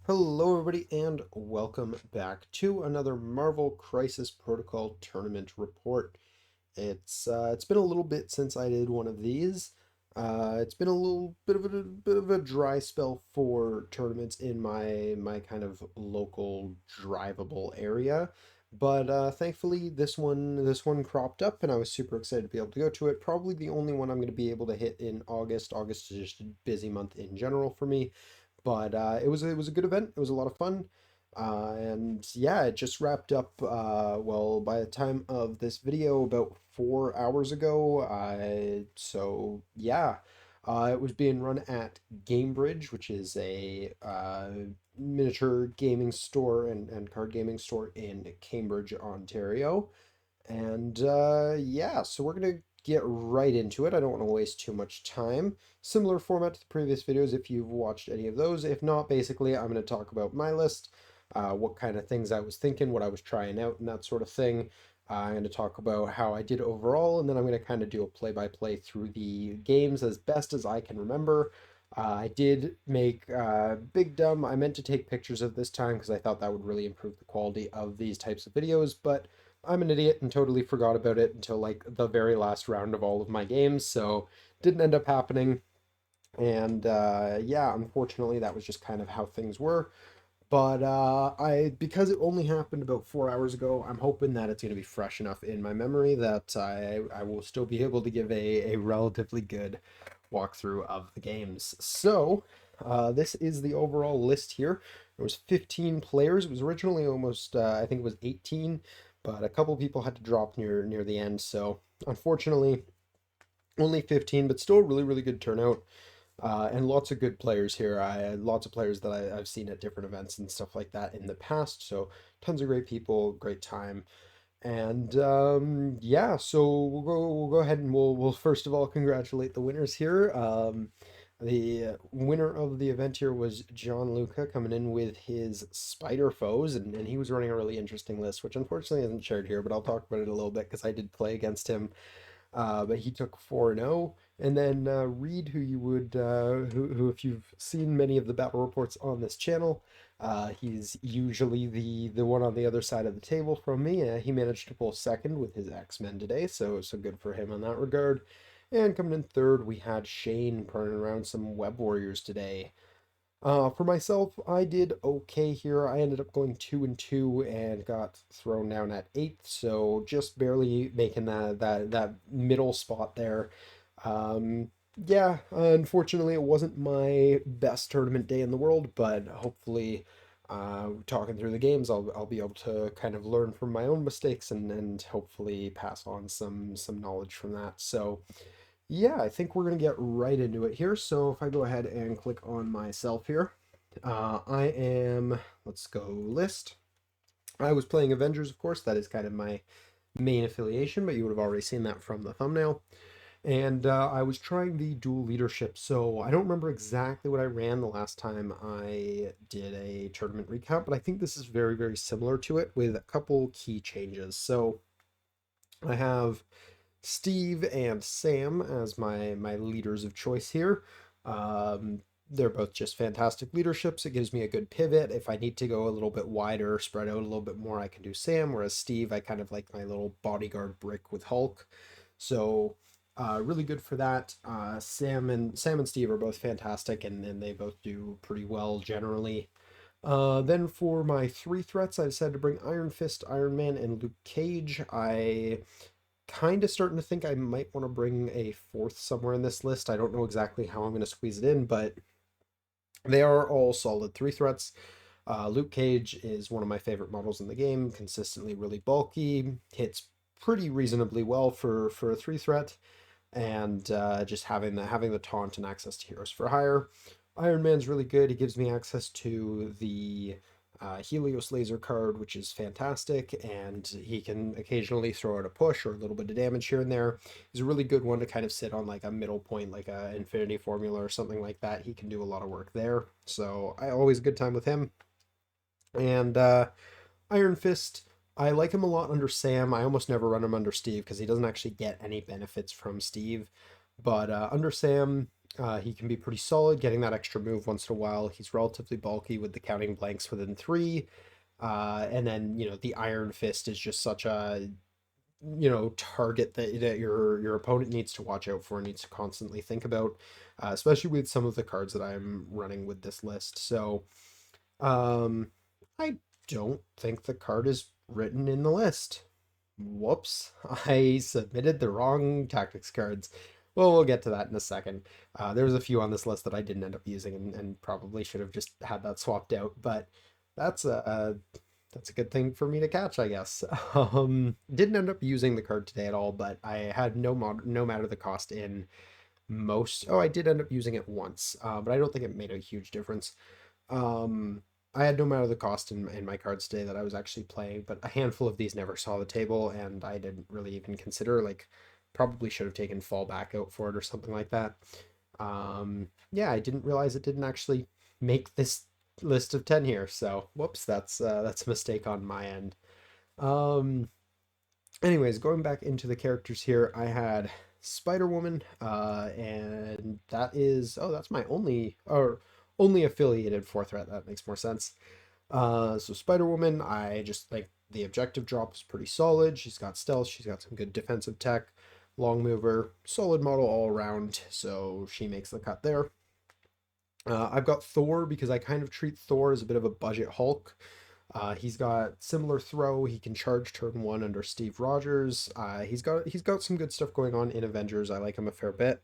Hello, everybody, and welcome back to another Marvel Crisis Protocol tournament report. It's been a little bit since I did one of these. It's been a little bit of a dry spell for tournaments in my kind of local drivable area, but thankfully this one cropped up, and I was super excited to be able to go to it. Probably the only one I'm going to be able to hit in August. August is just a busy month in general for me. But it was a good event. It was a lot of fun. And yeah, it just wrapped up, well, by the time of this video, about 4 hours ago. So yeah, it was being run at Gamebridge, which is a miniature gaming store and card gaming store in Cambridge, Ontario. And yeah, so we're gonna get right into it. I don't want to waste too much time. Similar format to the previous videos if you've watched any of those. If not, basically, I'm going to talk about my list, what kind of things I was thinking, what I was trying out, and that sort of thing. I'm going to talk about how I did overall, and then I'm going to kind of do a play-by-play through the games as best as I can remember. I did make Big Dumb. I meant to take pictures of this time because I thought that would really improve the quality of these types of videos, but I'm an idiot and totally forgot about it until like the very last round of all of my games, so didn't end up happening. And yeah, unfortunately, that was just kind of how things were. But I because it only happened about 4 hours ago, I'm hoping that it's going to be fresh enough in my memory that I will still be able to give a relatively good walkthrough of the games. So this is the overall list here. There was 15 players. It was originally almost I think it was 18, but a couple people had to drop near the end. So unfortunately, only 15, but still a really good turnout. And lots of good players here. I had lots of players that I've seen at different events and stuff like that in the past. So tons of great people, great time. And yeah, so we'll go ahead and we'll first of all congratulate the winners here. The winner of the event here was John Luca coming in with his Spider Foes, and he was running a really interesting list, which unfortunately isn't shared here, but I'll talk about it a little bit because I did play against him. But he took 4-0. And then Reed, who you would, who, if you've seen many of the battle reports on this channel, he's usually the one on the other side of the table from me. He managed to pull second with his X-Men today, so good for him in that regard. And coming in third, we had Shane running around some Web Warriors today. For myself, I did okay here. I ended up going 2-2 and got thrown down at eighth, so just barely making that middle spot there. Yeah, unfortunately, it wasn't my best tournament day in the world, but hopefully, talking through the games, I'll be able to kind of learn from my own mistakes and hopefully pass on some knowledge from that. So. Yeah, I think we're going to get right into it here. So if I go ahead and click on myself here, let's go list. I was playing Avengers, of course. That is kind of my main affiliation, but you would have already seen that from the thumbnail. And I was trying the dual leadership. So I don't remember exactly what I ran the last time I did a tournament recap, but I think this is very similar to it with a couple key changes. So I have Steve and Sam as my leaders of choice here. They're both just fantastic leaderships. It gives me a good pivot. If I need to go a little bit wider, spread out a little bit more, I can do Sam. Whereas Steve, I kind of like my little bodyguard brick with Hulk. So really good for that. Sam and Steve are both fantastic, and they both do pretty well generally. Then for my three threats, I decided to bring Iron Fist, Iron Man, and Luke Cage. I kind of starting to think I might want to bring a fourth somewhere in this list. I don't know exactly how I'm going to squeeze it in, but they are all solid three threats. Luke Cage is one of my favorite models in the game, consistently really bulky, hits pretty reasonably well for a three threat, and just having the taunt and access to heroes for hire. Iron Man's really good. He gives me access to the Helios laser card, which is fantastic, and he can occasionally throw out a push or a little bit of damage here and there. He's a really good one to kind of sit on like a middle point, like a Infinity Formula or something like that. He can do a lot of work there, so I always a good time with him. And Iron Fist, I like him a lot under Sam. I almost never run him under Steve because he doesn't actually get any benefits from Steve. But under Sam, He can be pretty solid, getting that extra move once in a while. He's relatively bulky with the counting blanks within three. And then, the Iron Fist is just such a, target that your opponent needs to watch out for, needs to constantly think about, especially with some of the cards that I'm running with this list. So, um, I don't think the card is written in the list. Whoops, I submitted the wrong tactics cards. Well, we'll get to that in a second. There was a few on this list that I didn't end up using and probably should have just had that swapped out, but that's a good thing for me to catch, I guess. Didn't end up using the card today at all, but I had no matter the cost in most. Oh, I did end up using it once, but I don't think it made a huge difference. Um, I had no matter the cost in my cards today that I was actually playing, but a handful of these never saw the table, and I didn't really even consider, like, probably should have taken fallback out for it or something like that. Yeah, I didn't realize it didn't actually make this list of 10 here, so whoops, that's a mistake on my end. Um, Anyways, going back into the characters here, I had Spider-Woman, and that's my only affiliated fourth threat. That makes more sense. So Spider-Woman, I just think the objective drop is pretty solid. She's got stealth, she's got some good defensive tech, long mover, solid model all around, so she makes the cut there. I've got Thor because I kind of treat Thor as a bit of a budget Hulk. He's got similar throw. He can charge turn one under Steve Rogers. He's got some good stuff going on in Avengers. I like him a fair bit.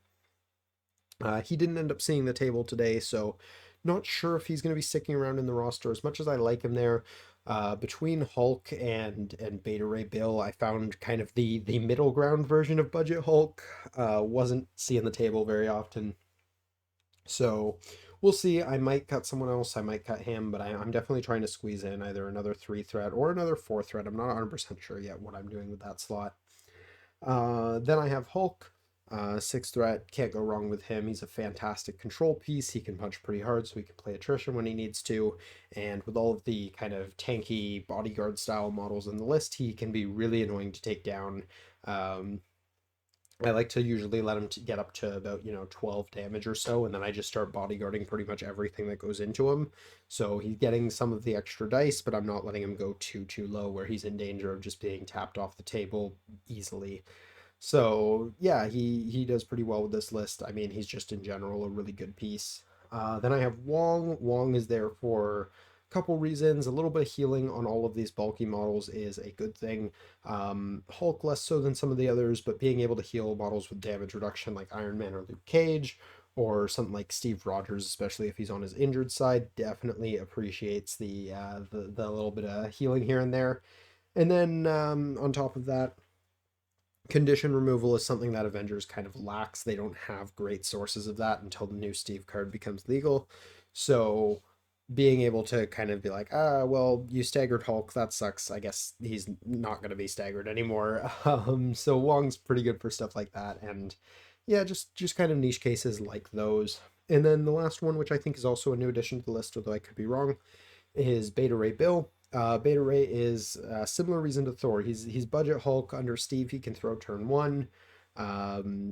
He didn't end up seeing the table today, so not sure if he's going to be sticking around in the roster as much as I like him there. Between Hulk and Beta Ray Bill, I found kind of the middle ground version of Budget Hulk. Wasn't seeing the table very often, so we'll see. I might cut someone else. I might cut him, but I'm definitely trying to squeeze in either another three threat or another four threat. I'm not 100% sure yet what I'm doing with that slot. Then I have Hulk, six threat. Can't go wrong with him. He's a fantastic control piece. He can punch pretty hard, so he can play attrition when he needs to. And with all of the kind of tanky bodyguard style models in the list, he can be really annoying to take down. Um, I like to usually let him get up to about, 12 damage or so, and then I just start bodyguarding pretty much everything that goes into him. So he's getting some of the extra dice, but I'm not letting him go too low where he's in danger of just being tapped off the table easily. So yeah, he does pretty well with this list. I mean, he's just in general a really good piece. Then I have Wong. Wong is there for a couple reasons. A little bit of healing on all of these bulky models is a good thing. Hulk less so than some of the others, but being able to heal models with damage reduction like Iron Man or Luke Cage, or something like Steve Rogers, especially if he's on his injured side, definitely appreciates the little bit of healing here and there. And then on top of that, condition removal is something that Avengers kind of lacks. They don't have great sources of that until the new Steve card becomes legal. So being able to kind of be like, well, you staggered Hulk, that sucks. I guess he's not going to be staggered anymore. So Wong's pretty good for stuff like that, and yeah, just kind of niche cases like those. And then the last one, which I think is also a new addition to the list, although I could be wrong, is Beta Ray Bill. Beta Ray is a similar reason to Thor. He's budget Hulk under Steve. He can throw turn one.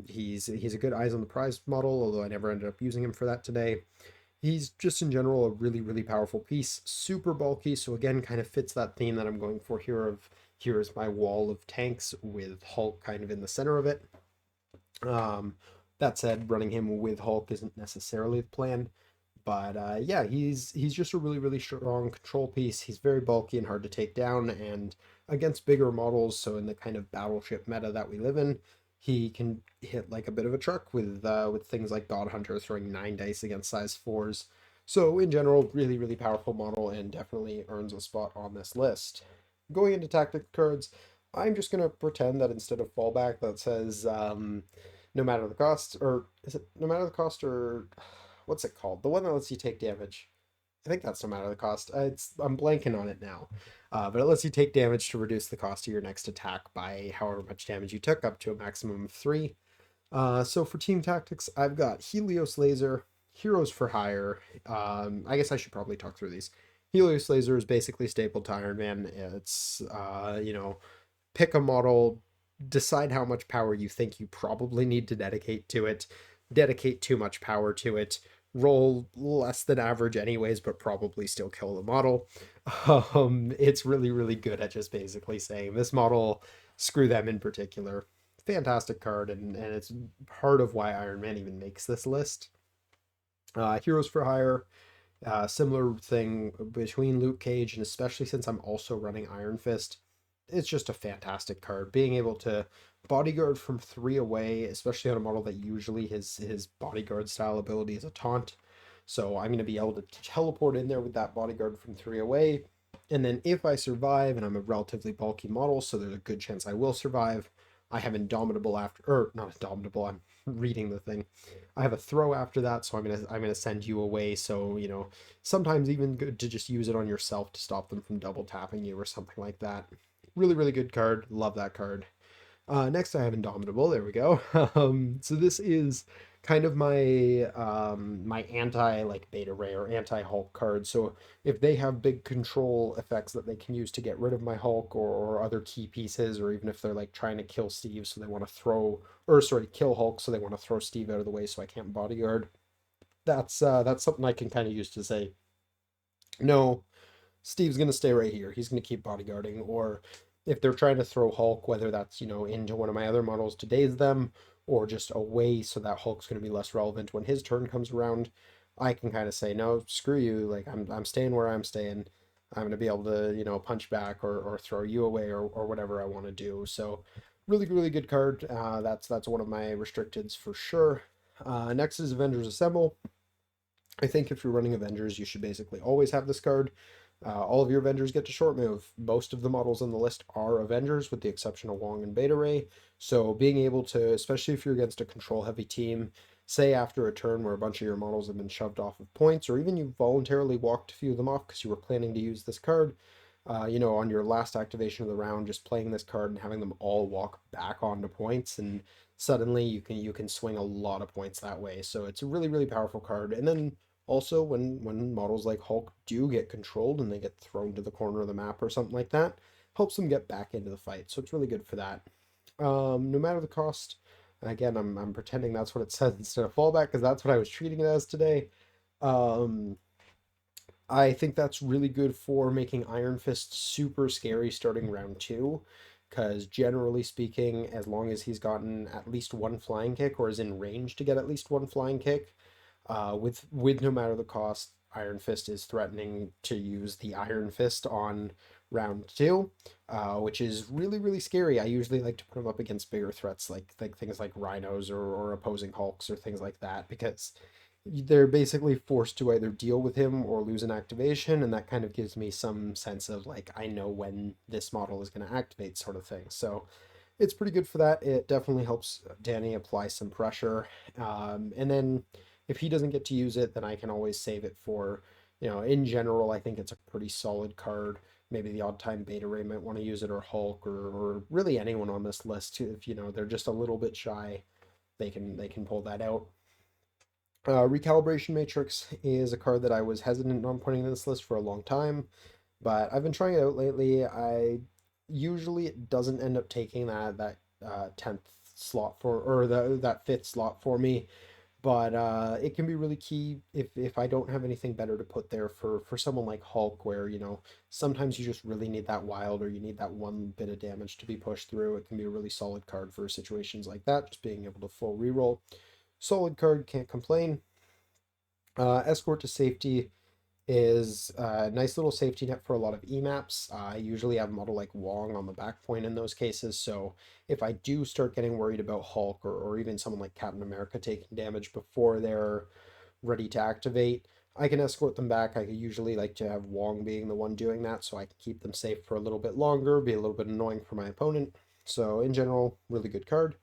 He's a good eyes on the prize model, although I never ended up using him for that today. He's just in general a really powerful piece. Super bulky, so again, kind of fits that theme that I'm going for here of here is my wall of tanks with Hulk kind of in the center of it. That said, running him with Hulk isn't necessarily the plan. But yeah, he's just a really strong control piece. He's very bulky and hard to take down, and against bigger models, so in the kind of battleship meta that we live in, he can hit like a bit of a truck with things like God Hunter throwing 9 dice against size fours. So in general, really powerful model and definitely earns a spot on this list. Going into tactic cards, I'm just gonna pretend that instead of fallback that says no matter the cost, or is it no matter the cost, or what's it called? The one that lets you take damage. I think that's no matter the cost. I'm blanking on it now, but it lets you take damage to reduce the cost of your next attack by however much damage you took, up to a maximum of 3. So for team tactics, I've got Helios Laser, Heroes for Hire. I guess I should probably talk through these. Helios Laser is basically stapled to Iron Man. It's pick a model, decide how much power you think you probably need to dedicate to it. dedicate too much power to it, roll less than average anyways, but probably still kill the model. It's really, really good at just basically saying this model, screw them in particular. Fantastic card, and it's part of why Iron Man even makes this list. Heroes for Hire, similar thing between Luke Cage, and especially since I'm also running Iron Fist, it's just a fantastic card. Being able to bodyguard from 3 away, especially on a model that usually his bodyguard style ability is a taunt. So I'm going to be able to teleport in there with that bodyguard from 3 away. And then if I survive, and I'm a relatively bulky model, so there's a good chance I will survive, I have Indomitable after, or not Indomitable, I'm reading the thing. I have a throw after that, so I'm gonna send you away. So sometimes even good to just use it on yourself to stop them from double tapping you or something like that. Really, really good card. Love that card. Next, I have Indomitable. There we go. So this is kind of my anti like Beta Ray or anti Hulk card. So if they have big control effects that they can use to get rid of my Hulk or other key pieces, or even if they're like trying to kill Steve, so they want to throw, or sorry, kill Hulk, so they want to throw Steve out of the way, so I can't bodyguard. That's something I can kind of use to say no. Steve's going to stay right here. He's going to keep bodyguarding. Or if they're trying to throw Hulk, whether that's, into one of my other models to daze them or just away so that Hulk's going to be less relevant when his turn comes around, I can kind of say, no, screw you. Like, I'm staying where I'm staying. I'm going to be able to, punch back or throw you away or whatever I want to do. So, really, really good card. That's one of my restricteds for sure. Next is Avengers Assemble. I think if you're running Avengers, you should basically always have this card. All of your Avengers get to short move. Most of the models on the list are Avengers, with the exception of Wong and Beta Ray. So being able to, especially if you're against a control heavy team, say after a turn where a bunch of your models have been shoved off of points, or even you voluntarily walked a few of them off because you were planning to use this card, on your last activation of the round, just playing this card and having them all walk back onto points, and suddenly you can swing a lot of points that way. So it's a really, really powerful card. And then also, when models like Hulk do get controlled and they get thrown to the corner of the map or something like that, helps them get back into the fight. So it's really good for that. No matter the cost, again, I'm pretending that's what it says instead of fallback because that's what I was treating it as today. Um, I think that's really good for making Iron Fist super scary starting round two. Because generally speaking, as long as he's gotten at least one flying kick or is in range to get at least one flying kick, with no matter the cost, Iron Fist is threatening to use the Iron Fist on round two, which is really, really scary. I usually like to put him up against bigger threats like things like rhinos or opposing Hulks or things like that, because they're basically forced to either deal with him or lose an activation, and that kind of gives me some sense of like I know when this model is going to activate, sort of thing. So it's pretty good for that. It definitely helps Danny apply some pressure. And then if he doesn't get to use it, then I can always save it for, in general, I think it's a pretty solid card. Maybe the odd time Beta Ray might want to use it, or Hulk, or really anyone on this list. If they're just a little bit shy, they can pull that out. Recalibration Matrix is a card that I was hesitant on putting in this list for a long time, but I've been trying it out lately. I usually it doesn't end up taking that 10th slot for, or that fifth slot for me, but it can be really key if I don't have anything better to put there for someone like Hulk, where sometimes you just really need that wild, or you need that one bit of damage to be pushed through. It can be a really solid card for situations like that, just being able to full reroll. Solid card, can't complain. Escort to Safety is a nice little safety net for a lot of EMAPs. I usually have a model like Wong on the back point in those cases, so if I do start getting worried about Hulk, or even someone like Captain America taking damage before they're ready to activate, I can escort them back. I usually like to have Wong being the one doing that, so I can keep them safe for a little bit longer, be a little bit annoying for my opponent. So in general, really good card.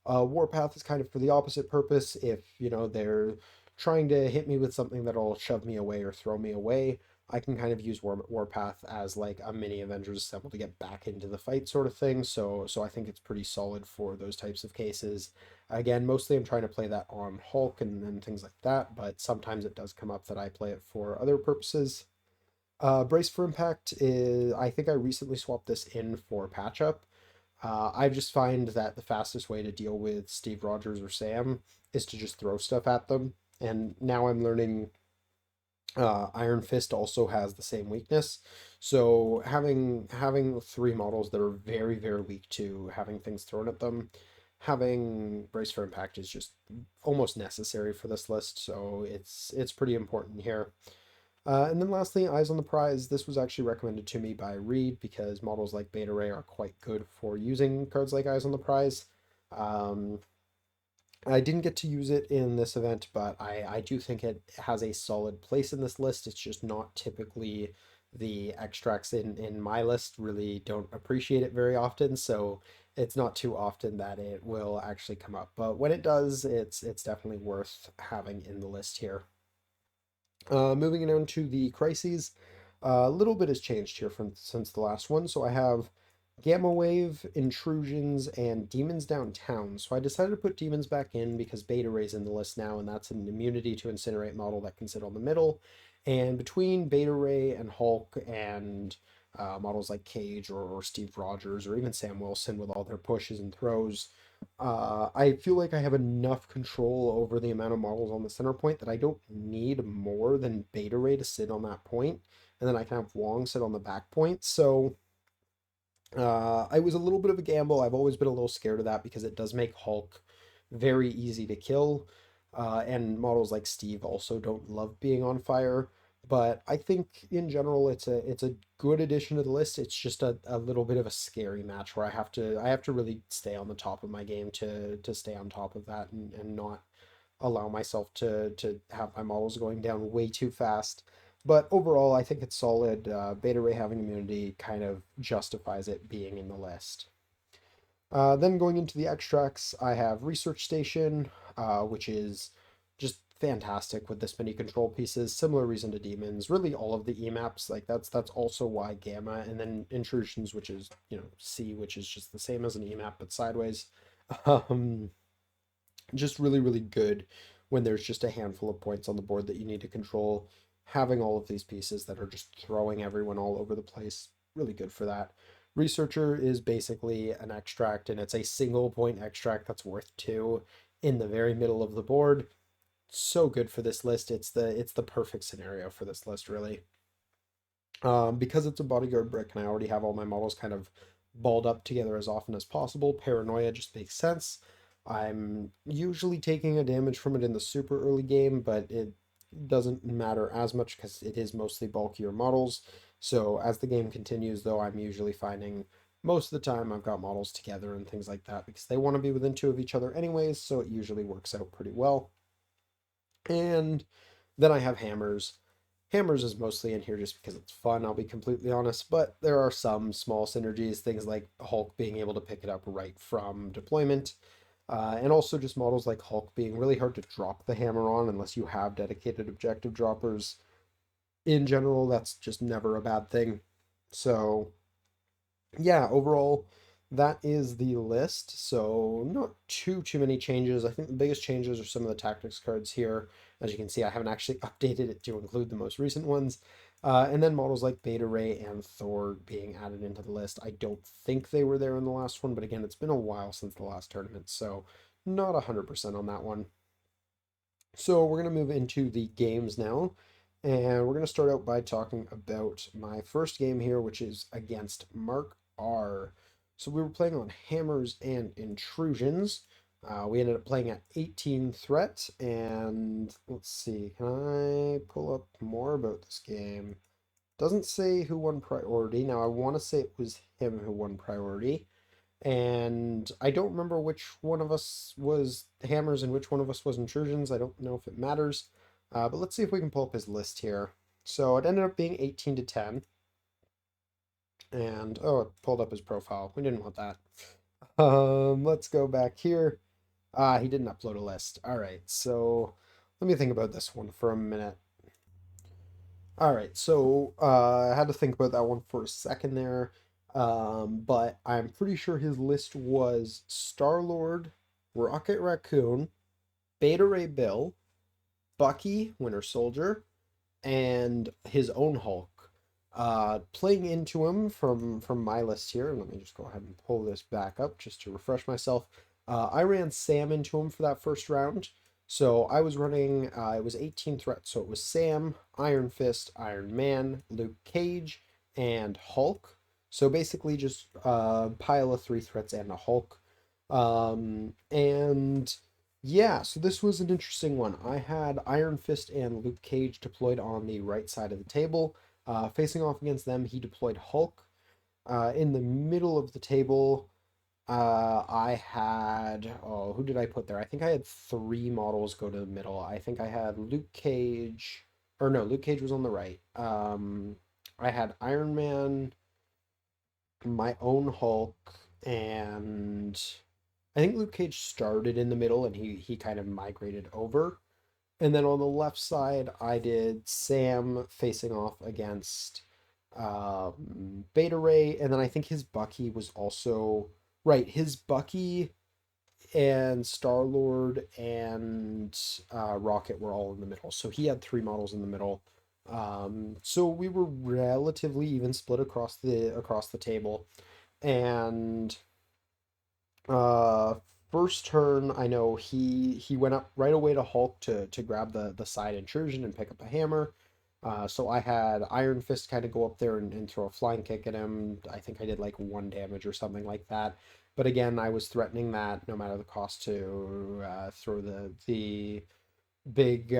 Warpath is kind of for the opposite purpose. If, they're trying to hit me with something that'll shove me away or throw me away, I can kind of use Warpath as like a mini Avengers Assemble to get back into the fight, sort of thing. So I think it's pretty solid for those types of cases. Again, mostly I'm trying to play that on Hulk and things like that, but sometimes it does come up that I play it for other purposes. Brace for Impact is, I think I recently swapped this in for Patch Up. I just find that the fastest way to deal with Steve Rogers or Sam is to just throw stuff at them. And now I'm learning Iron Fist also has the same weakness. So having three models that are very weak to having things thrown at them, having Brace for Impact is just almost necessary for this list. So it's pretty important here. And then lastly, Eyes on the Prize. This was actually recommended to me by Reed because models like Beta Ray are quite good for using cards like Eyes on the Prize. Um, I didn't get to use it in this event, but I do think it has a solid place in this list. It's just not typically the extracts in my list really don't appreciate it very often, so it's not too often that it will actually come up. But when it does, it's definitely worth having in the list here. Moving on to the crises, a little bit has changed here from since the last one. So I have Gamma Wave, Intrusions, and Demons Downtown. So I decided to put Demons back in because Beta Ray's in the list now, and that's an immunity to Incinerate model that can sit on the middle. And between Beta Ray and Hulk and models like Cage or Steve Rogers or even Sam Wilson with all their pushes and throws, I feel like I have enough control over the amount of models on the center point that I don't need more than Beta Ray to sit on that point, and then I can have Wong sit on the back point. So I was a little bit of a gamble. I've always been a little scared of that because it does make Hulk very easy to kill. And models like Steve also don't love being on fire. But I think in general it's a good addition to the list. It's just a little bit of a scary match where I have to really stay on the top of my game to stay on top of that and not allow myself to have my models going down way too fast. But overall, I think it's solid. Beta Ray having immunity kind of justifies it being in the list. Then going into the extracts, I have Research Station, which is just fantastic with this many control pieces. Similar reason to Demons. Really, all of the EMAPs, like that's also why Gamma, and then Intrusions, which is C, which is just the same as an EMAP but sideways. Um, just really good when there's just a handful of points on the board that you need to control. Having all of these pieces that are just throwing everyone all over the place, really good for that. Researcher is basically an extract, and it's a single point extract that's worth 2 in the very middle of the board. So good for this list. It's the perfect scenario for this list, really. Because it's a bodyguard brick and I already have all my models kind of balled up together as often as possible, Paranoia just makes sense. I'm usually taking a damage from it in the super early game, but it doesn't matter as much because it is mostly bulkier models. So as the game continues, though, I'm usually finding most of the time I've got models together and things like that because they want to be within 2 of each other anyways, so it usually works out pretty well. And then I have hammers. Hammers is mostly in here just because it's fun, I'll be completely honest, but there are some small synergies, things like Hulk being able to pick it up right from deployment, and also just models like Hulk being really hard to drop the hammer on unless you have dedicated objective droppers. In general, that's just never a bad thing. So yeah, overall, that is the list. So not too many changes. I think the biggest changes are some of the tactics cards here. As you can see, I haven't actually updated it to include the most recent ones. And then models like Beta Ray and Thor being added into the list. I don't think they were there in the last one, but again, it's been a while since the last tournament, so not 100% on that one. So we're going to move into the games now. And we're going to start out by talking about my first game here, which is against Mark R. So we were playing on Hammers and Intrusions. We ended up playing at 18 threat. And let's see, can I pull up more about this game? Doesn't say who won priority. Now I want to say it was him who won priority. And I don't remember which one of us was Hammers and which one of us was Intrusions. I don't know if it matters. But let's see if we can pull up his list here. So it ended up being 18 to 10. And, oh, it pulled up his profile. We didn't want that. Let's go back here. He didn't upload a list. All right, so let me think about this one for a minute. All right, so I had to think about that one for a second there. But I'm pretty sure his list was Star-Lord, Rocket Raccoon, Beta Ray Bill, Bucky, Winter Soldier, and his own Hulk. Playing into him from my list here, let me just go ahead and pull this back up just to refresh myself. I ran Sam into him for that first round. So I was running, it was 18 threats. So it was Sam, Iron Fist, Iron Man, Luke Cage, and Hulk. So basically just a pile of three threats and a Hulk. And yeah, so this was an interesting one. I had Iron Fist and Luke Cage deployed on the right side of the table. Facing off against them, he deployed Hulk. In the middle of the table, I had, oh, who did I put there? I think I had three models go to the middle. I think I had Luke Cage, or no, Luke Cage was on the right. I had Iron Man, my own Hulk, and I think Luke Cage started in the middle and he kind of migrated over. And then on the left side, I did Sam facing off against Beta Ray, and then I think his Bucky was also right. His Bucky and Star Lord and Rocket were all in the middle, so he had three models in the middle. So we were relatively even split across the table, and uh, first turn, I know he went up right away to Hulk to grab the side intrusion and pick up a hammer. So I had Iron Fist kind of go up there and throw a flying kick at him. I think I did like one damage or something like that. But again, I was threatening that no matter the cost to throw the big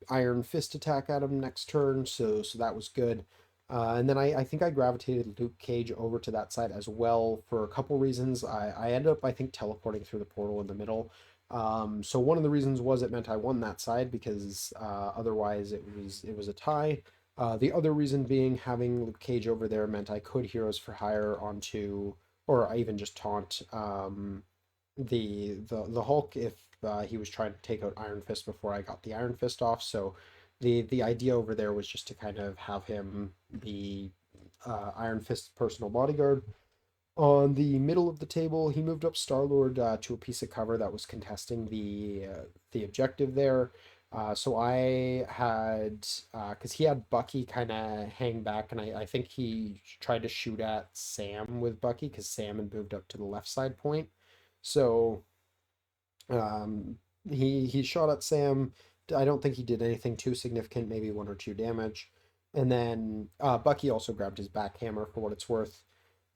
Iron Fist attack at him next turn, so that was good. And then I think I gravitated Luke Cage over to that side as well for a couple reasons. I ended up, I think, teleporting through the portal in the middle. So one of the reasons was it meant I won that side because otherwise it was a tie. The other reason being having Luke Cage over there meant I could Heroes for Hire onto, or I even just taunt the Hulk if he was trying to take out Iron Fist before I got the Iron Fist off. So the idea over there was just to kind of have him be Iron Fist's personal bodyguard. On the middle of the table, he moved up Star-Lord to a piece of cover that was contesting the objective there. So I had, because he had Bucky kind of hang back, and I think he tried to shoot at Sam with Bucky because Sam had moved up to the left side point. So he shot at Sam. I don't think he did anything too significant, maybe one or two damage. And then Bucky also grabbed his backhammer for what it's worth.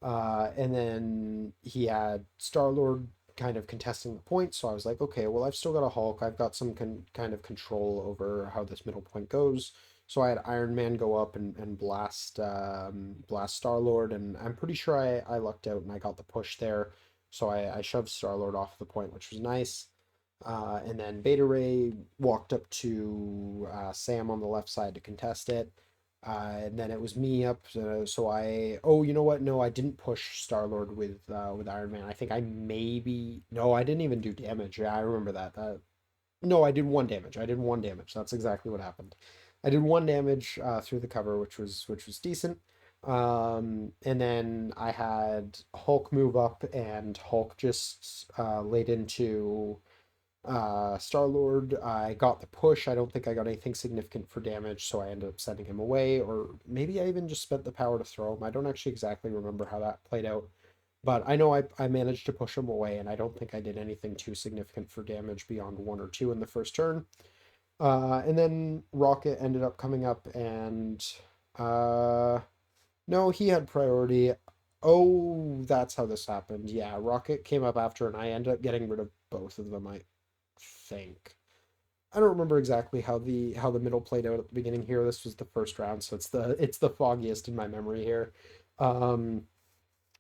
And then he had Star Lord kind of contesting the point. So I was like, okay, well, I've still got a Hulk. I've got some kind of control over how this middle point goes. So I had Iron Man go up and blast Star Lord, and I'm pretty sure I lucked out and I got the push there. So I shoved Star Lord off the point, which was nice. And then Beta Ray walked up to Sam on the left side to contest it. And then it was me up. So I. Oh, you know what? No, I didn't push Star Lord with Iron Man. I think I maybe. No, I didn't even do damage. Yeah, I remember that. No, I did one damage. I did one damage. That's exactly what happened. I did one damage through the cover, which was decent. And then I had Hulk move up, and Hulk just laid into Star Lord. I got the push. I don't think I got anything significant for damage, so I ended up sending him away, or maybe I even just spent the power to throw him. I don't actually exactly remember how that played out, but I know I managed to push him away, and I don't think I did anything too significant for damage beyond one or two in the first turn. And then Rocket ended up coming up, and uh, no, he had priority. Oh, that's how this happened. Yeah, Rocket came up after, and I ended up getting rid of both of them, I think. I don't remember exactly how the middle played out at the beginning here. This was the first round, so it's the foggiest in my memory here. Um,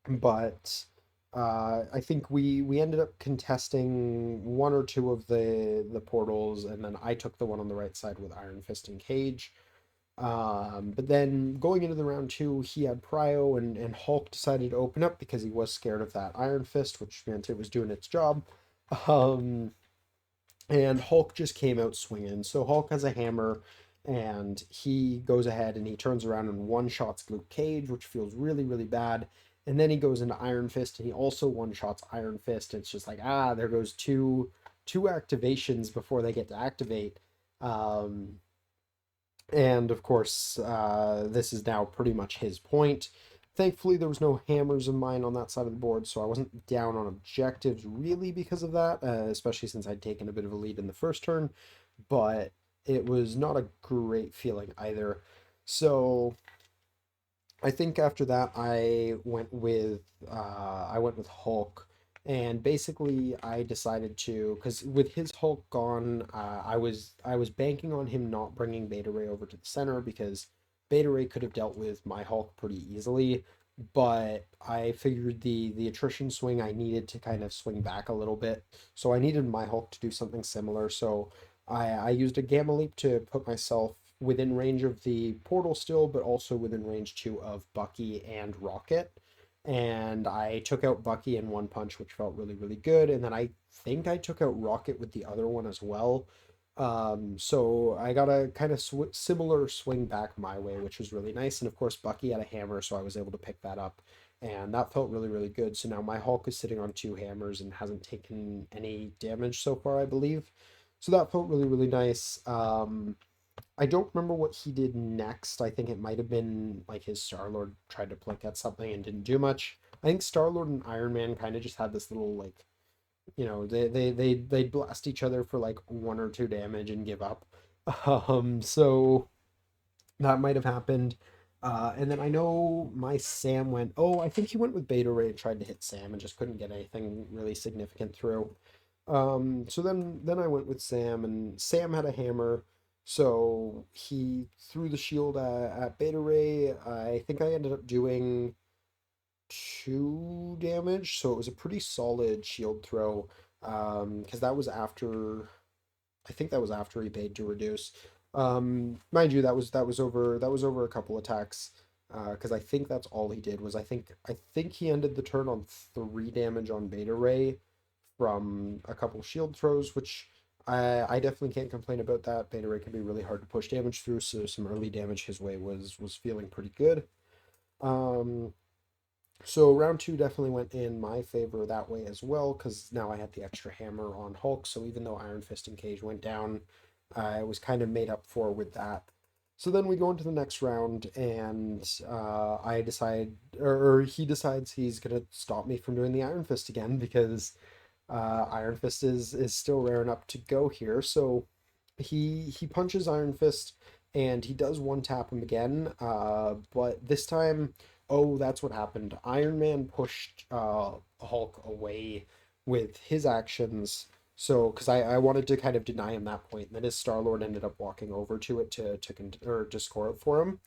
but I think we ended up contesting one or two of the portals, and then I took the one on the right side with Iron Fist and Cage. But then going into the round two, he had Prio, and Hulk decided to open up because he was scared of that Iron Fist, which meant it was doing its job. Um, and Hulk just came out swinging. So Hulk has a hammer, and he goes ahead and he turns around and one shots Luke Cage, which feels really, really bad. And then he goes into Iron Fist, and he also one shots Iron Fist. It's just like, there goes two activations before they get to activate. Um, And of course, this is now pretty much his point. Thankfully, there was no hammers of mine on that side of the board, so I wasn't down on objectives really because of that, especially since I'd taken a bit of a lead in the first turn. But it was not a great feeling either. So I think after that I went with Hulk, and basically I decided to, because with his Hulk gone, I was banking on him not bringing Beta Ray over to the center because Beta Ray could have dealt with my Hulk pretty easily, but I figured the attrition swing I needed to kind of swing back a little bit, so I needed my Hulk to do something similar. So I used a Gamma Leap to put myself within range of the portal still, but also within range too of Bucky and Rocket. And I took out Bucky in one punch, which felt really, really good. And then I think I took out Rocket with the other one as well. So I got a kind of similar swing back my way, which was really nice. And of course, Bucky had a hammer, so I was able to pick that up. And that felt really, really good. So now my Hulk is sitting on two hammers and hasn't taken any damage so far, I believe. So that felt really, really nice. I don't remember what he did next. I think it might have been like his Star-Lord tried to pluck at something and didn't do much. I think Star-Lord and Iron Man kind of just had this little like, they'd blast each other for like one or two damage and give up. So that might have happened. And then I know my Sam went, oh, I think he went with Beta Ray and tried to hit Sam and just couldn't get anything really significant through. So then I went with Sam, and Sam had a hammer, so he threw the shield at Beta Ray. I think I ended up doing two damage, so it was a pretty solid shield throw. Because that was after, I think that was after he paid to reduce. Mind you, that was over a couple attacks. Because I think that's all he did was I think he ended the turn on three damage on Beta Ray from a couple shield throws, which I definitely can't complain about that. Beta Ray can be really hard to push damage through, so some early damage his way was feeling pretty good. Um, so round two definitely went in my favor that way as well, because now I had the extra hammer on Hulk. So even though Iron Fist and Cage went down, I was kind of made up for with that. So then we go into the next round, and I decide, or he decides he's gonna stop me from doing the Iron Fist again because Iron Fist is still raring up to go here. So he punches Iron Fist and he does one tap him again. But this time, oh, that's what happened. Iron Man pushed Hulk away with his actions. So, because I wanted to kind of deny him that point, and then his Star Lord ended up walking over to it to score it for him.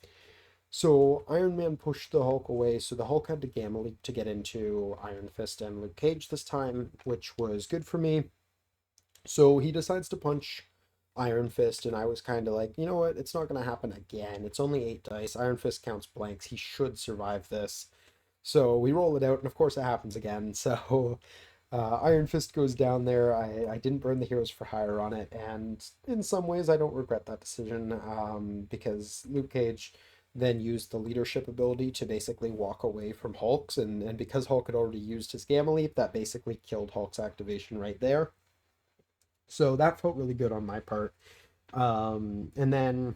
So Iron Man pushed the Hulk away, so the Hulk had to Gamma Leap to get into Iron Fist and Luke Cage this time, which was good for me. So he decides to punch Iron Fist, and I was kind of like, you know what, it's not going to happen again. It's only 8 dice. Iron Fist counts blanks. He should survive this. So we roll it out, and of course it happens again. So Iron Fist goes down there. I didn't burn the Heroes for Hire on it, and in some ways I don't regret that decision because Luke Cage then used the leadership ability to basically walk away from Hulk's, and because Hulk had already used his Gamma Leap, that basically killed Hulk's activation right there. So that felt really good on my part. And then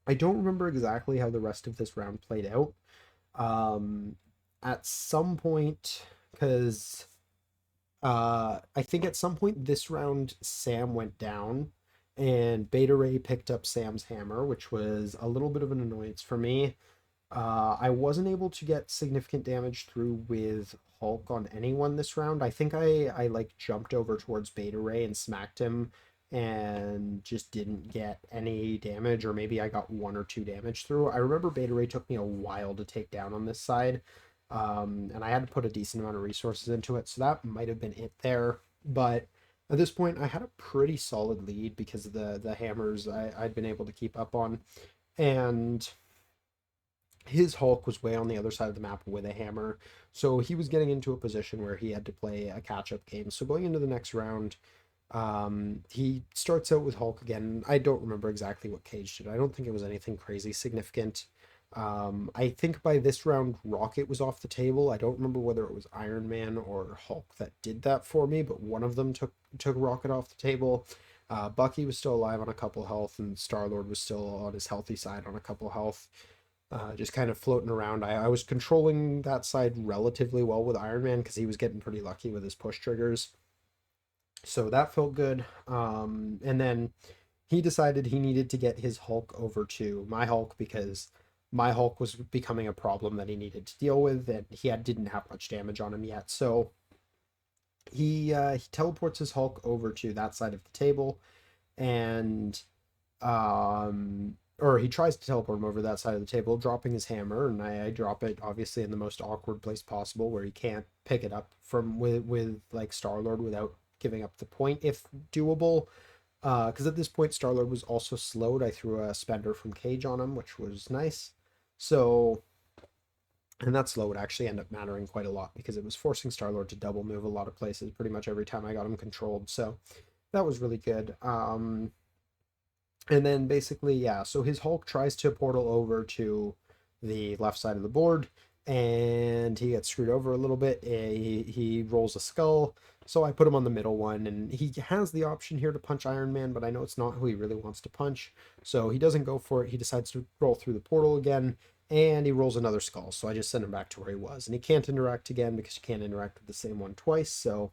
I don't remember exactly how the rest of this round played out. Um, at some point, because I think at some point this round, Sam went down and Beta Ray picked up Sam's hammer, which was a little bit of an annoyance for me. I wasn't able to get significant damage through with Hulk on anyone this round. I think I like jumped over towards Beta Ray and smacked him and just didn't get any damage, or maybe I got one or two damage through. I remember Beta Ray took me a while to take down on this side, and I had to put a decent amount of resources into it, so that might have been it there. But at this point, I had a pretty solid lead because of the hammers I'd been able to keep up on, and his Hulk was way on the other side of the map with a hammer, so he was getting into a position where he had to play a catch-up game. So going into the next round, he starts out with Hulk again. I don't remember exactly what Cage did. I don't think it was anything crazy significant. I think by this round, Rocket was off the table. I don't remember whether it was Iron Man or Hulk that did that for me, but one of them took Rocket off the table. Bucky was still alive on a couple health, and Star-Lord was still on his healthy side on a couple health. Just kind of floating around. I was controlling that side relatively well with Iron Man because he was getting pretty lucky with his push triggers. So that felt good. And then he decided he needed to get his Hulk over to my Hulk because my Hulk was becoming a problem that he needed to deal with, and didn't have much damage on him yet. So he teleports his Hulk over to that side of the table, and or he tries to teleport him over that side of the table, dropping his hammer, and I drop it obviously in the most awkward place possible where he can't pick it up from with like Star Lord without giving up the point if doable. Because at this point Star Lord was also slowed. I threw a spender from Cage on him, which was nice. So, and that slow would actually end up mattering quite a lot because it was forcing Star Lord to double move a lot of places pretty much every time I got him controlled. So that was really good. And then basically, yeah, so his Hulk tries to portal over to the left side of the board, and he gets screwed over a little bit. He rolls a skull, so I put him on the middle one, and he has the option here to punch Iron Man, but I know it's not who he really wants to punch, so he doesn't go for it. He decides to roll through the portal again, and he rolls another skull, so I just send him back to where he was. And he can't interact again because you can't interact with the same one twice, so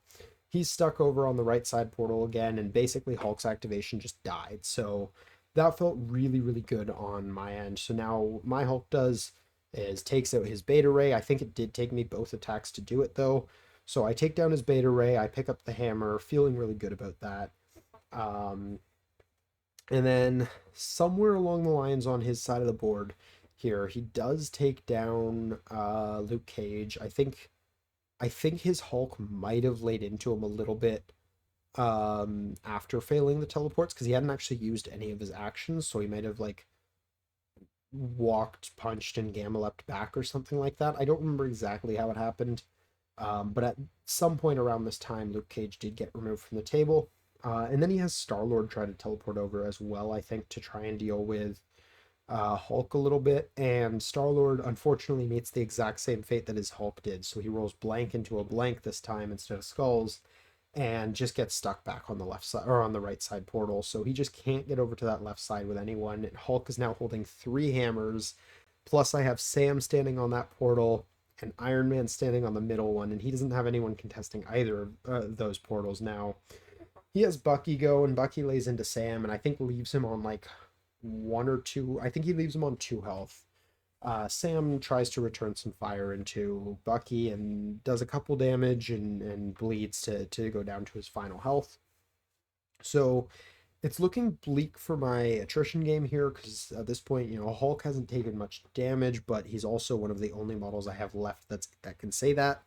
he's stuck over on the right side portal again, and basically Hulk's activation just died. So that felt really, really good on my end. So now my Hulk does is takes out his beta ray. I think it did take me both attacks to do it though. So I take down his beta ray, I pick up the hammer, feeling really good about that. Um, and then somewhere along the lines on his side of the board here, he does take down Luke Cage. I think his Hulk might have laid into him a little bit after failing the teleports because he hadn't actually used any of his actions, so he might have like walked, punched, and gamma leapt back or something like that. I don't remember exactly how it happened. But at some point around this time, Luke Cage did get removed from the table. And then he has Star Lord try to teleport over as well, I think, to try and deal with Hulk a little bit. And Star Lord unfortunately meets the exact same fate that his Hulk did. So he rolls blank into a blank this time instead of skulls and just gets stuck back on the left side or on the right side portal. So he just can't get over to that left side with anyone. And Hulk is now holding three hammers. Plus, I have Sam standing on that portal and Iron Man standing on the middle one, and he doesn't have anyone contesting either of those portals now. He has Bucky go, and Bucky lays into Sam, and I think leaves him on like one or two. I think he leaves him on two health. Sam tries to return some fire into Bucky and does a couple damage and bleeds to go down to his final health. So it's looking bleak for my attrition game here because at this point, Hulk hasn't taken much damage, but he's also one of the only models I have left that can say that.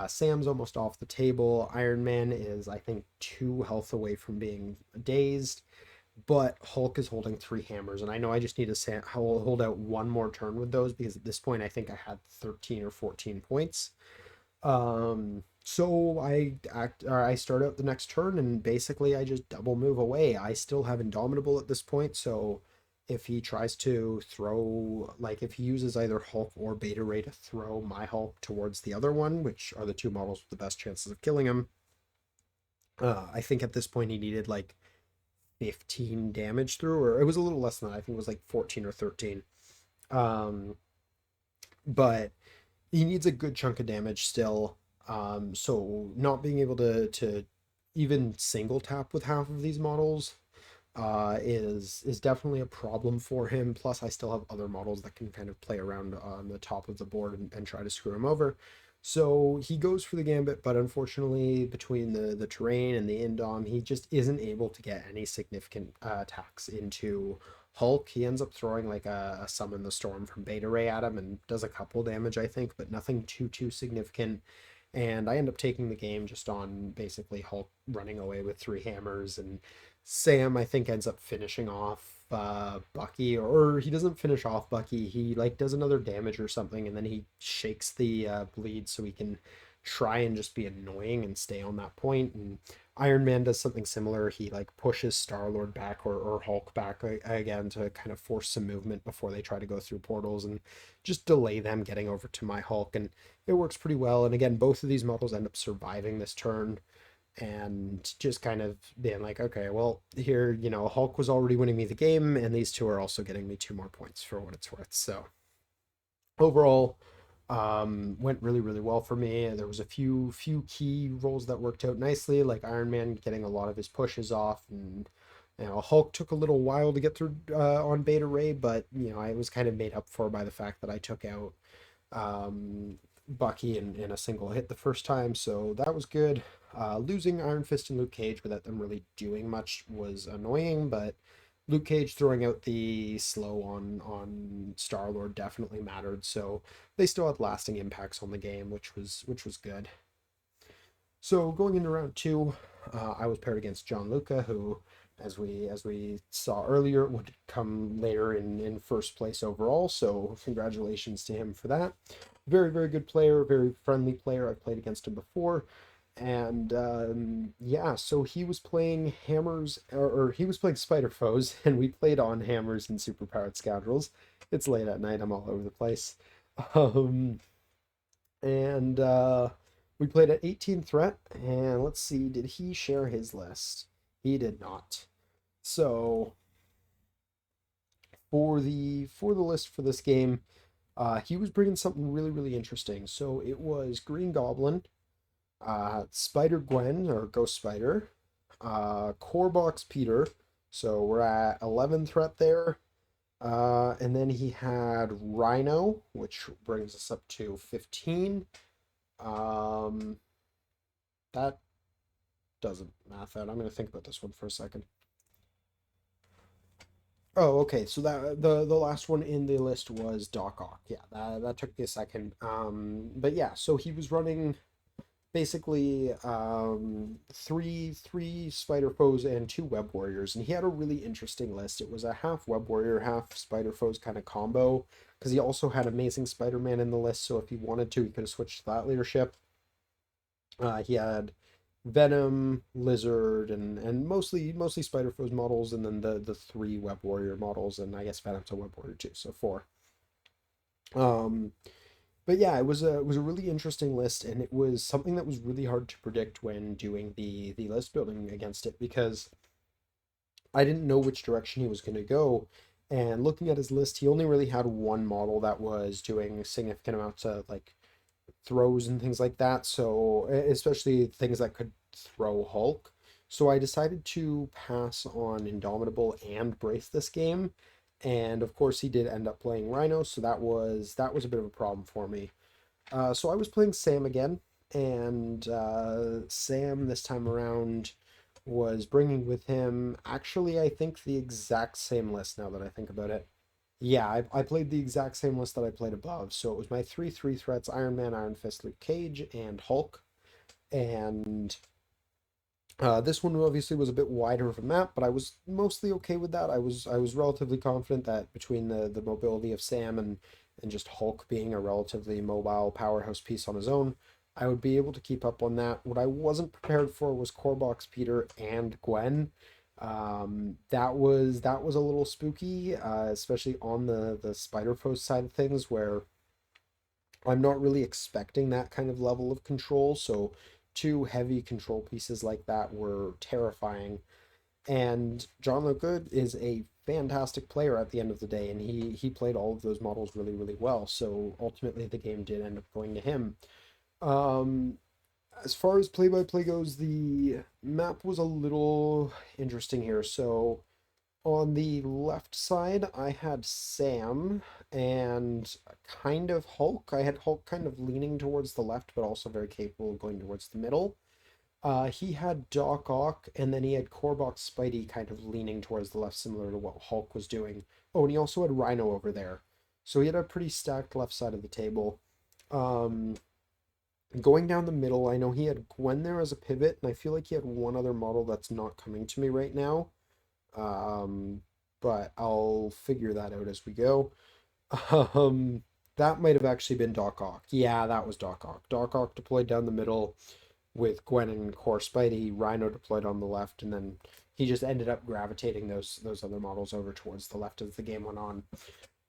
Sam's almost off the table. Iron Man is, I think, two health away from being dazed, but Hulk is holding three hammers, and I know I just need to hold out one more turn with those because at this point I think I had 13 or 14 points. So I start out the next turn and basically I just double move away. I still have Indomitable at this point, so if he tries to throw, like if he uses either Hulk or Beta Ray to throw my Hulk towards the other one, which are the two models with the best chances of killing him, I think at this point he needed like 15 damage through, or it was a little less than that. I think it was like 14 or 13. Um, but he needs a good chunk of damage still. So not being able to even single tap with half of these models is definitely a problem for him. Plus, I still have other models that can kind of play around on the top of the board and try to screw him over. So he goes for the gambit, but unfortunately, between the terrain and the Indom, he just isn't able to get any significant attacks into Hulk. He ends up throwing like a Summon the Storm from Beta Ray at him and does a couple damage, I think, but nothing too significant. And I end up taking the game just on basically Hulk running away with three hammers, and Sam, I think, ends up finishing off Bucky, or he doesn't finish off Bucky. He like does another damage or something, and then he shakes the bleed so he can try and just be annoying and stay on that point. And Iron Man does something similar. He like pushes Star Lord back or Hulk back again to kind of force some movement before they try to go through portals and just delay them getting over to my Hulk. And it works pretty well. And again, both of these models end up surviving this turn. and just kind of being like, okay, well, here, Hulk was already winning me the game, and these two are also getting me 2 more points for what it's worth. So overall, went really, really well for me. There was a few key roles that worked out nicely, like Iron Man getting a lot of his pushes off, and Hulk took a little while to get through on Beta Ray, but I was kind of made up for by the fact that I took out um, Bucky in a single hit the first time, so that was good. Losing Iron Fist and Luke Cage without them really doing much was annoying, but Luke Cage throwing out the slow on Star-Lord definitely mattered, so they still had lasting impacts on the game, which was good. So going into round two, I was paired against John Luca, who, as we saw earlier, would come later in first place overall. So congratulations to him for that. Very, very good player, very friendly player. I've played against him before. And yeah, so he was playing hammers, or he was playing spider foes, and we played on hammers and superpowered scoundrels. It's late at night. I'm all over the place. Um, and we played at 18 threat, and let's see, did he share his list? He did not. So for the list for this game, he was bringing something really, really interesting. So it was Green Goblin, Spider Gwen or Ghost Spider, Core Box Peter. So we're at 11 threat there. And then he had Rhino, which brings us up to 15. Um, that doesn't math out. I'm gonna think about this one for a second. Oh, okay. So that the last one in the list was Doc Ock. Yeah, that took me a second. But yeah, so he was running basically three spider foes and two web warriors, and he had a really interesting list. It was a half web warrior, half spider foes kind of combo, because he also had Amazing Spider-Man in the list. So if he wanted to, he could have switched to that leadership. He had Venom, Lizard, and mostly Spider Foes models, and then the three Web Warrior models, and I guess Venom's a Web Warrior too, so four. Um, but yeah, it was a really interesting list, and it was something that was really hard to predict when doing the list building against it, because I didn't know which direction he was going to go. And looking at his list, he only really had one model that was doing significant amounts of like throws and things like that. So, especially things that could throw Hulk. So I decided to pass on Indomitable and Brace this game. And of course, he did end up playing Rhino, so that was a bit of a problem for me. So I was playing Sam again, and Sam this time around was bringing with him actually I think the exact same list now that I think about it. Yeah, I played the exact same list that I played above. So it was my three threats: Iron Man, Iron Fist, Luke Cage, and Hulk. And this one obviously was a bit wider of a map, but I was mostly okay with that. I was relatively confident that between the mobility of Sam and just Hulk being a relatively mobile powerhouse piece on his own, I would be able to keep up on that. What I wasn't prepared for was Corebox Peter and Gwen. That was a little spooky, especially on the Spider Foes side of things, where I'm not really expecting that kind of level of control. So two heavy control pieces like that were terrifying. And John Good is a fantastic player at the end of the day, and he played all of those models really, really well. So ultimately, the game did end up going to him. Um, as far as play-by-play goes, the map was a little interesting here. So on the left side, I had Sam and kind of Hulk. I had Hulk kind of leaning towards the left, but also very capable of going towards the middle. He had Doc Ock, and then he had Corebox Spidey kind of leaning towards the left, similar to what Hulk was doing. Oh, and he also had Rhino over there. So he had a pretty stacked left side of the table. Um, Going down the middle, I know he had Gwen there as a pivot, and I feel like he had one other model that's not coming to me right now. Um, but I'll figure that out as we go. Um, that might have actually been Doc Ock. Yeah, that was Doc Ock. Doc Ock deployed down the middle with Gwen and Core Spidey. Rhino deployed on the left, and then he just ended up gravitating those other models over towards the left as the game went on.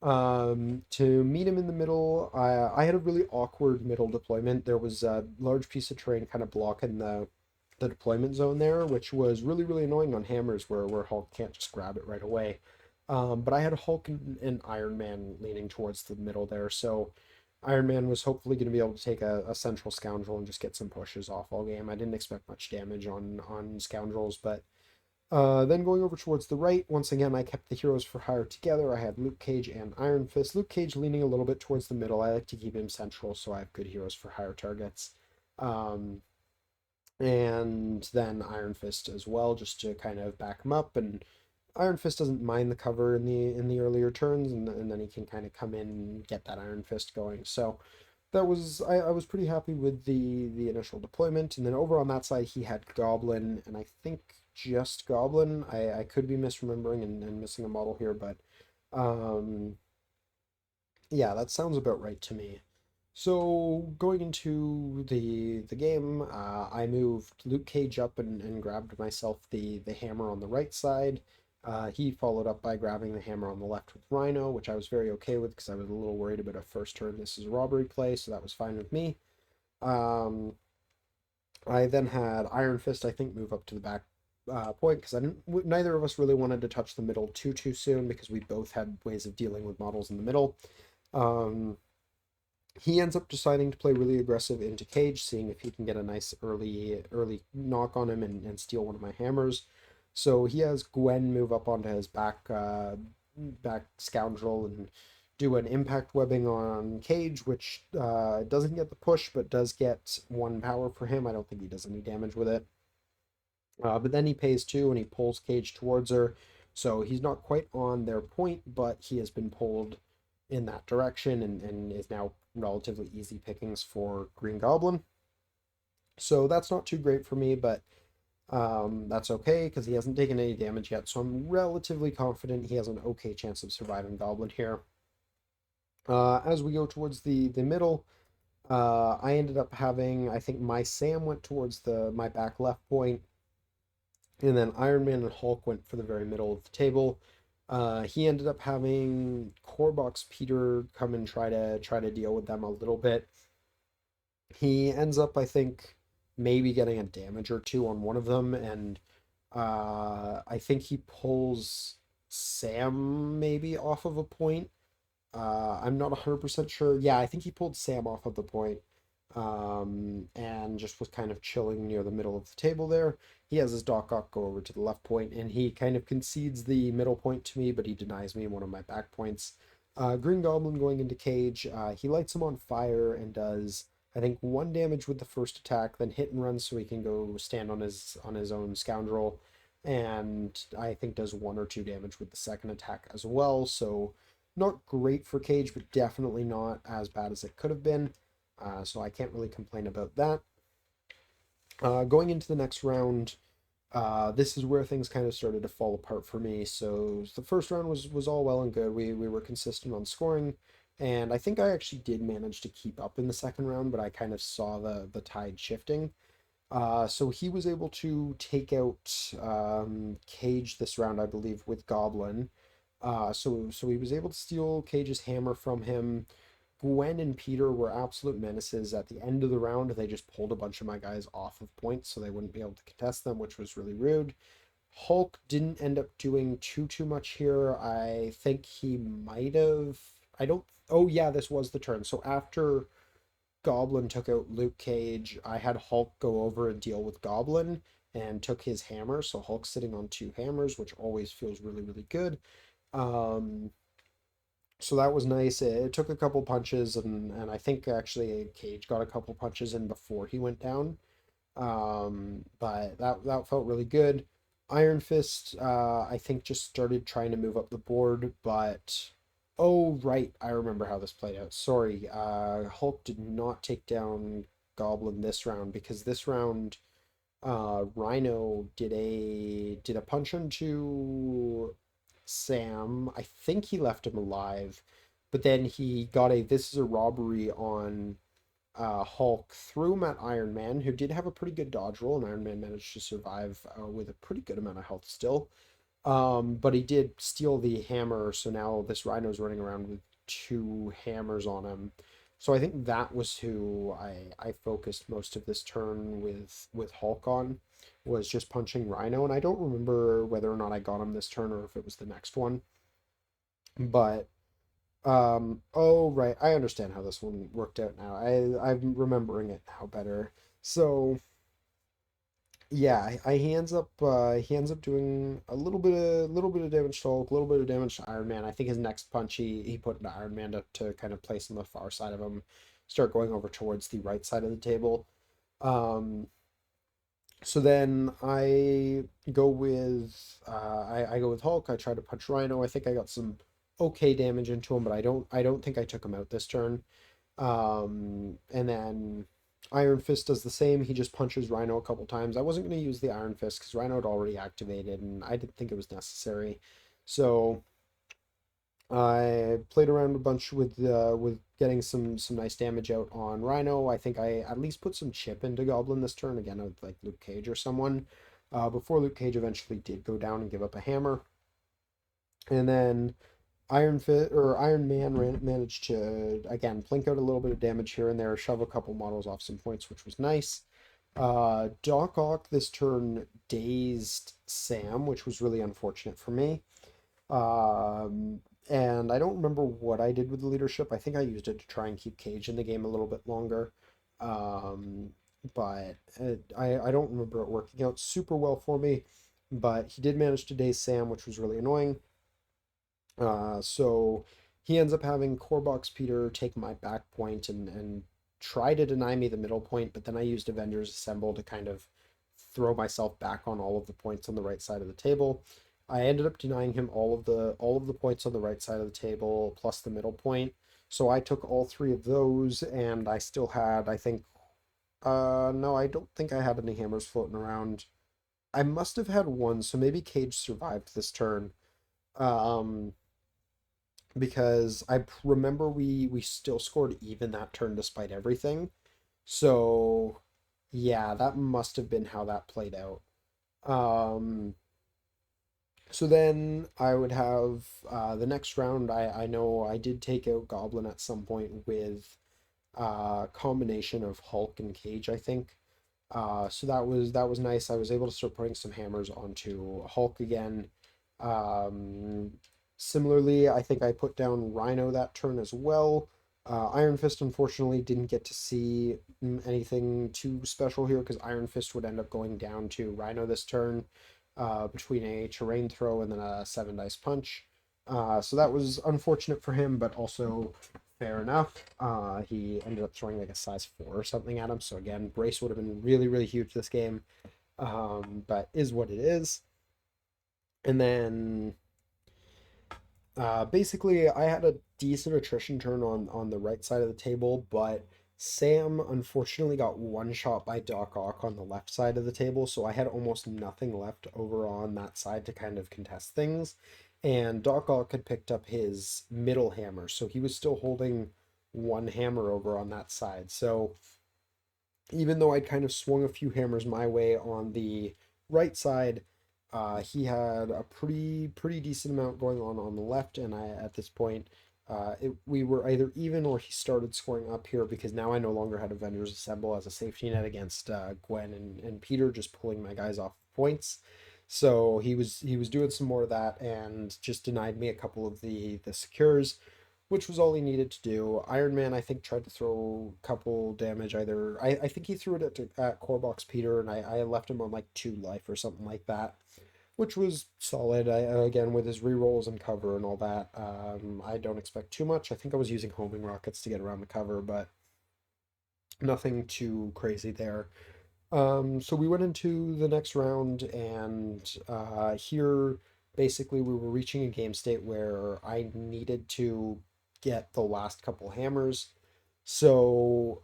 To meet him in the middle, I had a really awkward middle deployment. There was a large piece of terrain kind of blocking the deployment zone there, which was really, really annoying on hammers where Hulk can't just grab it right away. But I had Hulk and Iron Man leaning towards the middle there, so Iron Man was hopefully going to be able to take a central scoundrel and just get some pushes off all game. I didn't expect much damage on scoundrels, but then going over towards the right, once again, I kept the heroes for hire together. I had Luke Cage and Iron Fist. Luke Cage leaning a little bit towards the middle. I like to keep him central, so I have good heroes for hire targets. Um, and then Iron Fist as well, just to kind of back him up. And Iron Fist doesn't mind the cover in the earlier turns, and then he can kind of come in and get that Iron Fist going. So that was I was pretty happy with the initial deployment. And then over on that side, he had Goblin, and I think just Goblin. I could be misremembering and missing a model here, but um, yeah, that sounds about right to me. So going into the game, I moved Luke Cage up and grabbed myself the hammer on the right side. He followed up by grabbing the hammer on the left with Rhino, which I was very okay with because I was a little worried about a first turn. This is a robbery play, so that was fine with me. Um, I then had Iron Fist, I think, move up to the back point because I didn't. Neither of us really wanted to touch the middle too soon because we both had ways of dealing with models in the middle. Um, he ends up deciding to play really aggressive into Cage, seeing if he can get a nice early knock on him and steal one of my hammers. So he has Gwen move up onto his back scoundrel and do an impact webbing on Cage, which doesn't get the push but does get one power for him. I don't think he does any damage with it. But then he pays two and he pulls Cage towards her. So he's not quite on their point, but he has been pulled in that direction and is now relatively easy pickings for Green Goblin. So that's not too great for me, but that's okay because he hasn't taken any damage yet. So I'm relatively confident he has an okay chance of surviving Goblin here. As we go towards the middle, I ended up having, I think my Sam went towards my back left point, and then Iron Man and Hulk went for the very middle of the table. He ended up having Corebox Peter come and try to deal with them a little bit. He ends up, I think, maybe getting a damage or two on one of them, and I think he pulls Sam maybe off of a point. I'm not 100% sure. Yeah, I think he pulled Sam off of the point, and just was kind of chilling near the middle of the table there. He has his Doc Ock go over to the left point, and he kind of concedes the middle point to me, but he denies me one of my back points. Green Goblin going into Cage, he lights him on fire and does, I think, one damage with the first attack, then hit and run so he can go stand on his own scoundrel, and I think does one or two damage with the second attack as well. So not great for Cage, but definitely not as bad as it could have been. So I can't really complain about that. Going into the next round, this is where things kind of started to fall apart for me. So the first round was all well and good. We were consistent on scoring, and I think I actually did manage to keep up in the second round, but I kind of saw the tide shifting. So he was able to take out Cage this round, I believe, with Goblin. So he was able to steal Cage's hammer from him. Gwen and Peter were absolute menaces at the end of the round. They just pulled a bunch of my guys off of points so they wouldn't be able to contest them, which was really rude. Hulk didn't end up doing too much here. I think he might have. I don't. Oh yeah, this was the turn. So after Goblin took out Luke Cage, I had Hulk go over and deal with Goblin and took his hammer. So Hulk's sitting on two hammers, which always feels really, really good. Um, so that was nice. It took a couple punches, and I think actually Cage got a couple punches in before he went down. But that felt really good. Iron Fist, I think just started trying to move up the board, but oh right, I remember how this played out. Sorry, Hulk did not take down Goblin this round because this round Rhino did a punch into Sam. I think he left him alive, but then he got a this is a robbery on Hulk, threw him at Iron Man, who did have a pretty good dodge roll, and Iron Man managed to survive with a pretty good amount of health still. But he did steal the hammer, so now this Rhino's running around with two hammers on him. So I think that was who I focused most of this turn with Hulk on, was just punching Rhino, and I don't remember whether or not I got him this turn or if it was the next one. But oh right, I understand how this one worked out now. I'm remembering it now better. So yeah, he ends up doing a little bit of damage to Hulk, a little bit of damage to Iron Man. I think his next punch he put into Iron Man to kind of place on the far side of him, start going over towards the right side of the table. Um, so then I go with Hulk. I try to punch Rhino. I think I got some okay damage into him, but I don't think I took him out this turn. And then Iron Fist does the same. He just punches Rhino a couple times. I wasn't going to use the Iron Fist because Rhino had already activated, and I didn't think it was necessary. So I played around a bunch with getting some nice damage out on Rhino. I think I at least put some chip into Goblin this turn again with like Luke Cage or someone. Before Luke Cage eventually did go down and give up a hammer, and then Iron Man managed to again plink out a little bit of damage here and there, shove a couple models off some points, which was nice. Doc Ock this turn dazed Sam, which was really unfortunate for me. Um, and I don't remember what I did with the leadership. I think I used it to try and keep Cage in the game a little bit longer. Um, but I don't remember it working out super well for me. But he did manage to daze Sam, which was really annoying. So he ends up having Corebox Peter take my back point and try to deny me the middle point, but then I used Avengers Assemble to kind of throw myself back on all of the points on the right side of the table. I ended up denying him all of the points on the right side of the table plus the middle point. So I took all three of those, and I still had, I think, no, I don't think I had any hammers floating around. I must have had one, so maybe Cage survived this turn. Um, because remember we still scored even that turn despite everything. So yeah, that must have been how that played out. Um, so then I would have the next round. I know I did take out Goblin at some point with combination of Hulk and Cage, I think. So that was nice. I was able to start putting some hammers onto Hulk again. Um, Similarly, I think I put down Rhino that turn as well. Iron Fist unfortunately didn't get to see anything too special here because Iron Fist would end up going down to Rhino this turn between a terrain throw and then a seven dice punch. So that was unfortunate for him, but also fair enough. He ended up throwing like a size 4 or something at him. So again, brace would have been really, really huge this game. But is what it is. And then basically, I had a decent attrition turn on the right side of the table, but Sam unfortunately got one shot by Doc Ock on the left side of the table, so I had almost nothing left over on that side to kind of contest things. And Doc Ock had picked up his middle hammer, so he was still holding one hammer over on that side. So even though I'd kind of swung a few hammers my way on the right side, he had a pretty decent amount going on the left, and I at this point, we were either even or he started scoring up here because now I no longer had Avengers Assemble as a safety net against Gwen and Peter just pulling my guys off points. So he was doing some more of that and just denied me a couple of the secures, which was all he needed to do. Iron Man, I think, tried to throw a couple damage. I think he threw it at Core Box Peter, and I left him on like 2 life or something like that, which was solid. Again, with his rerolls and cover and all that, I don't expect too much. I think I was using homing rockets to get around the cover, but nothing too crazy there. So we went into the next round, and here basically we were reaching a game state where I needed to get the last couple hammers. So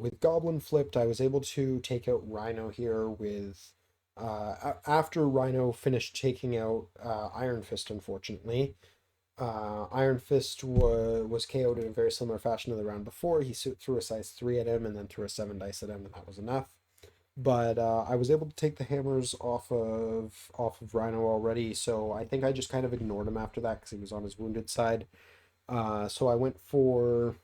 with Goblin flipped, I was able to take out Rhino here with after Rhino finished taking out Iron Fist, unfortunately. Iron Fist was KO'd in a very similar fashion to the round before. He threw a size 3 at him and then threw a 7 dice at him, and that was enough. But I was able to take the hammers off of Rhino already, so I think I just kind of ignored him after that because he was on his wounded side. So I went for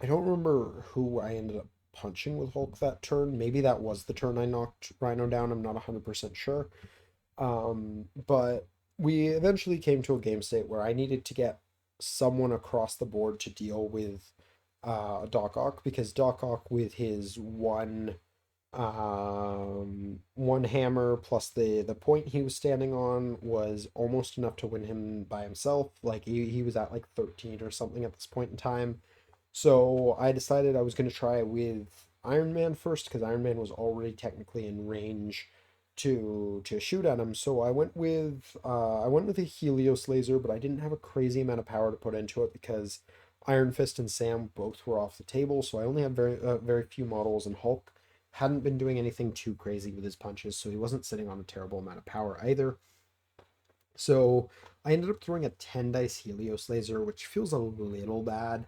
I don't remember who I ended up punching with Hulk that turn. Maybe that was the turn I knocked Rhino down. I'm not 100% sure. But we eventually came to a game state where I needed to get someone across the board to deal with Doc Ock, because Doc Ock with his one hammer plus the point he was standing on was almost enough to win him by himself. Like he was at like 13 or something at this point in time. So I decided I was going to try with Iron Man first, because Iron Man was already technically in range to shoot at him. So I went with a Helios laser, but I didn't have a crazy amount of power to put into it because Iron Fist and Sam both were off the table. So I only had very few models, and Hulk hadn't been doing anything too crazy with his punches, so he wasn't sitting on a terrible amount of power either. So I ended up throwing a 10 dice Helios laser, which feels a little bad.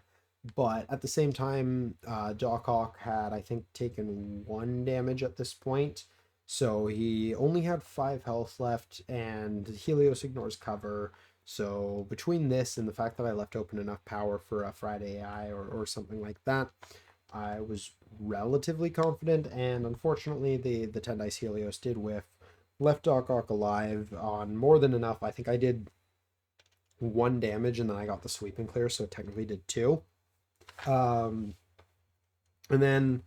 But at the same time, Doc Ock had, I think, taken one damage at this point. So he only had 5 health left, and Helios ignores cover. So between this and the fact that I left open enough power for a Friday AI or something like that, I was relatively confident. And unfortunately, the 10 dice Helios did whiff, left Doc Ock alive on more than enough. I think I did 1 damage, and then I got the sweep and clear, so it technically did 2. Um, and then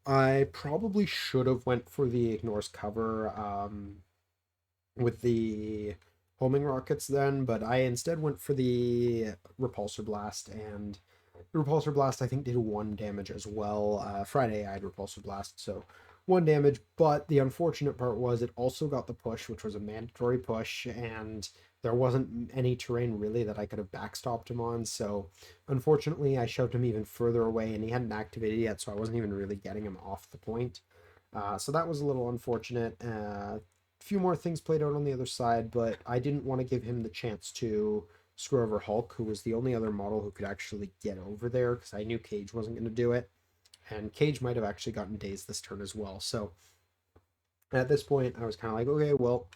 I probably should have went for the ignores cover with the homing rockets then, but I instead went for the repulsor blast, and the repulsor blast I think did 1 damage as well. Friday I had repulsor blast, so 1 damage. But the unfortunate part was it also got the push, which was a mandatory push, and there wasn't any terrain really that I could have backstopped him on. So unfortunately, I shoved him even further away, and he hadn't activated yet, so I wasn't even really getting him off the point. So that was a little unfortunate. Few more things played out on the other side, but I didn't want to give him the chance to screw over Hulk, who was the only other model who could actually get over there, because I knew Cage wasn't going to do it. And Cage might have actually gotten dazed this turn as well. So at this point, I was kind of like, okay, well,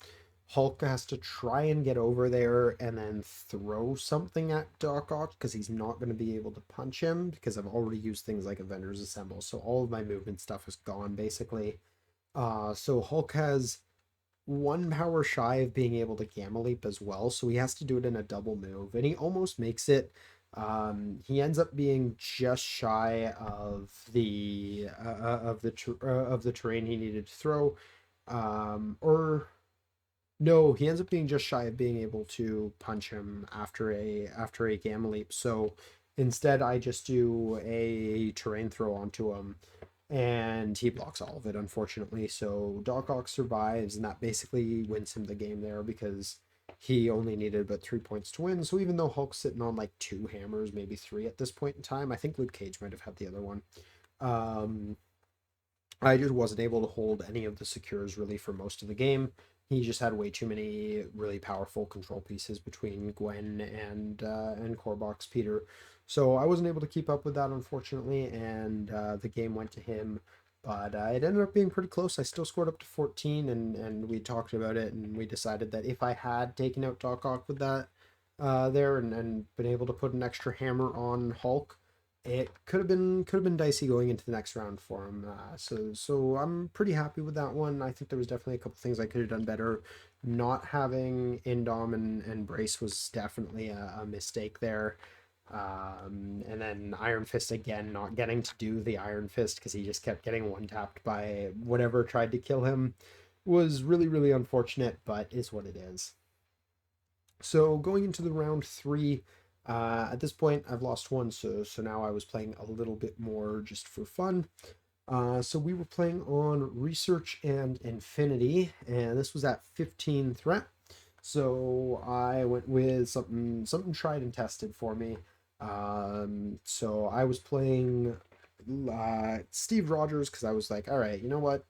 Hulk has to try and get over there and then throw something at Doc Ock, because he's not going to be able to punch him, because I've already used things like Avengers Assemble. So all of my movement stuff is gone, basically. So Hulk has 1 power shy of being able to Gamma Leap as well, so he has to do it in a double move, and he almost makes it. He ends up being just shy of the terrain he needed to throw, or no, he ends up being just shy of being able to punch him after a Gamma Leap. So instead, I just do a terrain throw onto him, and he blocks all of it, unfortunately. So Doc Ock survives, and that basically wins him the game there, because he only needed but 3 points to win. So even though Hulk's sitting on like 2 hammers, maybe 3 at this point in time, I think Luke Cage might have had the other one. Um, I just wasn't able to hold any of the secures really for most of the game. He just had way too many really powerful control pieces between Gwen and Corbox Peter. So I wasn't able to keep up with that, unfortunately, and the game went to him. But it ended up being pretty close. I still scored up to 14, and we talked about it, and we decided that if I had taken out Doc Ock with that there, and been able to put an extra hammer on Hulk, it could have been dicey going into the next round for him. So I'm pretty happy with that one. I think there was definitely a couple things I could have done better. Not having Indom and Brace was definitely a mistake there. And then Iron Fist again, not getting to do the Iron Fist because he just kept getting one tapped by whatever tried to kill him was really, really unfortunate, but is what it is. So going into the round three, at this point I've lost one, so now I was playing a little bit more just for fun. So we were playing on Research and Infinity, and this was at 15 threat. So I went with something tried and tested for me. So I was playing Steve Rogers, because I was like, all right, you know what?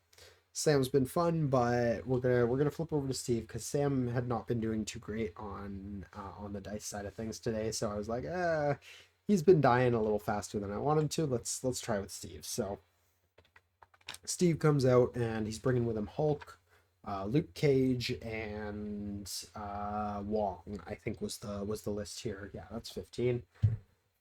Sam's been fun, but we're gonna flip over to Steve, because Sam had not been doing too great on the dice side of things today. So I was like, he's been dying a little faster than I want him to. Let's try with Steve. So Steve comes out, and he's bringing with him Hulk, Luke Cage, and Wong. I think was the list here. Yeah, that's 15.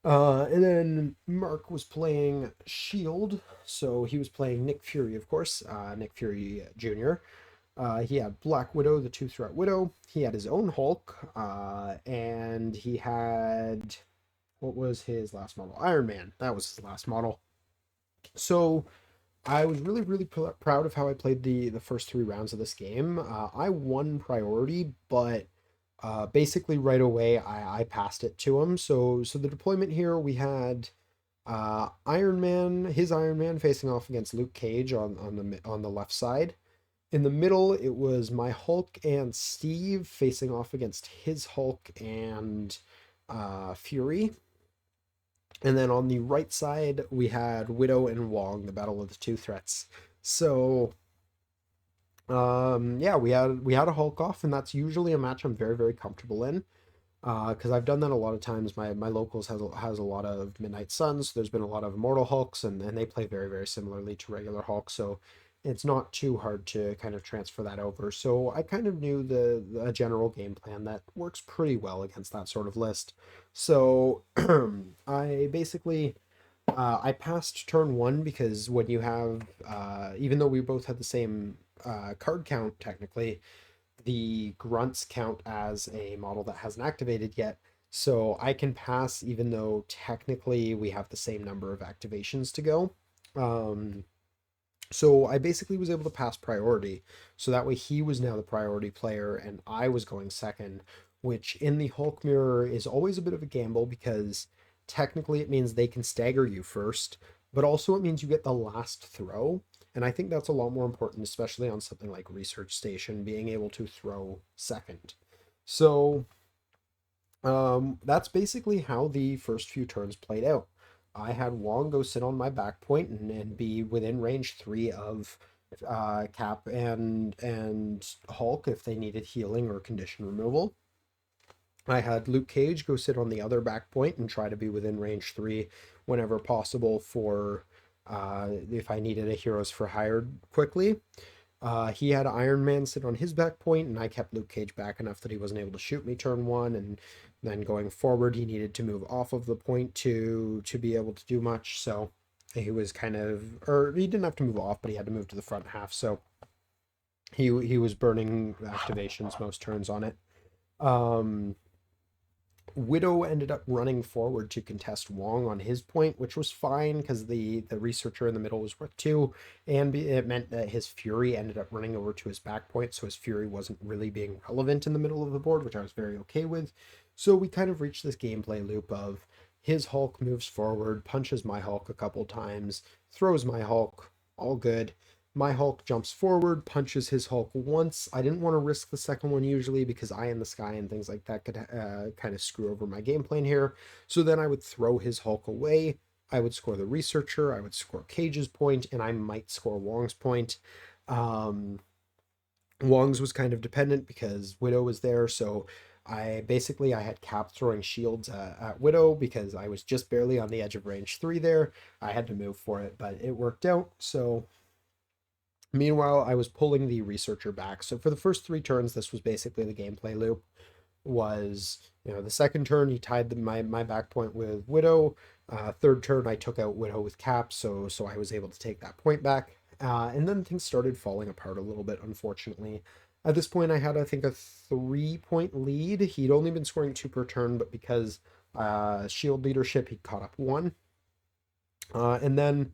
And then Mark was playing Shield, so he was playing Nick Fury, of course, Nick Fury Jr. He had Black Widow, the two-threat Widow. He had his own Hulk, and he had what was his last model? Iron Man. That was his last model. So I was really proud of how I played the first three rounds of this game. I won priority, but basically right away I passed it to him. So the deployment here we had Iron Man, his Iron Man facing off against Luke Cage on the left side. In the middle, it was my Hulk and Steve facing off against his Hulk and Fury. And then on the right side, we had Widow and Wong, the battle of the two threats. So yeah, we had a Hulk off, and that's usually a match I'm very comfortable in. Because I've done that a lot of times. My locals has a lot of Midnight Suns. There's been a lot of Immortal Hulks, and they play very similarly to regular Hulk. So it's not too hard to kind of transfer that over. So I kind of knew the general game plan that works pretty well against that sort of list. So I basically I passed turn one because when you have even though we both had the same card count technically, the grunts count as a model that hasn't activated yet. So I can pass even though technically we have the same number of activations to go. Um, so I basically was able to pass priority. So that way he was now the priority player and I was going second, which in the Hulk mirror is always a bit of a gamble because technically it means they can stagger you first, but also it means you get the last throw. And I think that's a lot more important, especially on something like Research Station, being able to throw second. So that's basically how the first few turns played out. I had Wong go sit on my back point and be within range three of Cap and Hulk if they needed healing or condition removal. I had Luke Cage go sit on the other back point and try to be within range three whenever possible for if I needed a heroes for hire quickly. He had Iron Man sit on his back point, and I kept Luke Cage back enough that he wasn't able to shoot me turn one. And then going forward, he needed to move off of the point to be able to do much. So he was kind of, or he didn't have to move off, but he had to move to the front half. So he was burning activations most turns on it. Um, Widow ended up running forward to contest Wong on his point, which was fine because the researcher in the middle was worth two, and it meant that his Fury ended up running over to his back point, so his Fury wasn't really being relevant in the middle of the board, which I was very okay with. So we kind of reached this gameplay loop of his Hulk moves forward, punches my Hulk a couple times, throws my Hulk, all good. My Hulk jumps forward, punches his Hulk once. I didn't want to risk the second one usually because Eye in the Sky and things like that could kind of screw over my game plan here. So then I would throw his Hulk away. I would score the Researcher, I would score Cage's point, and I might score Wong's point. Um, Wong's was kind of dependent because Widow was there, so I had Cap throwing shields at Widow because I was just barely on the edge of range three there. I had to move for it, but it worked out. So meanwhile, I was pulling the researcher back. So for the first three turns, this was basically the gameplay loop. Was the second turn he tied my back point with Widow. Third turn I took out Widow with Cap, so I was able to take that point back. And then things started falling apart a little bit, unfortunately. At this point, I had I think a 3 point lead. He'd only been scoring two per turn, but because shield leadership, he caught up one. And then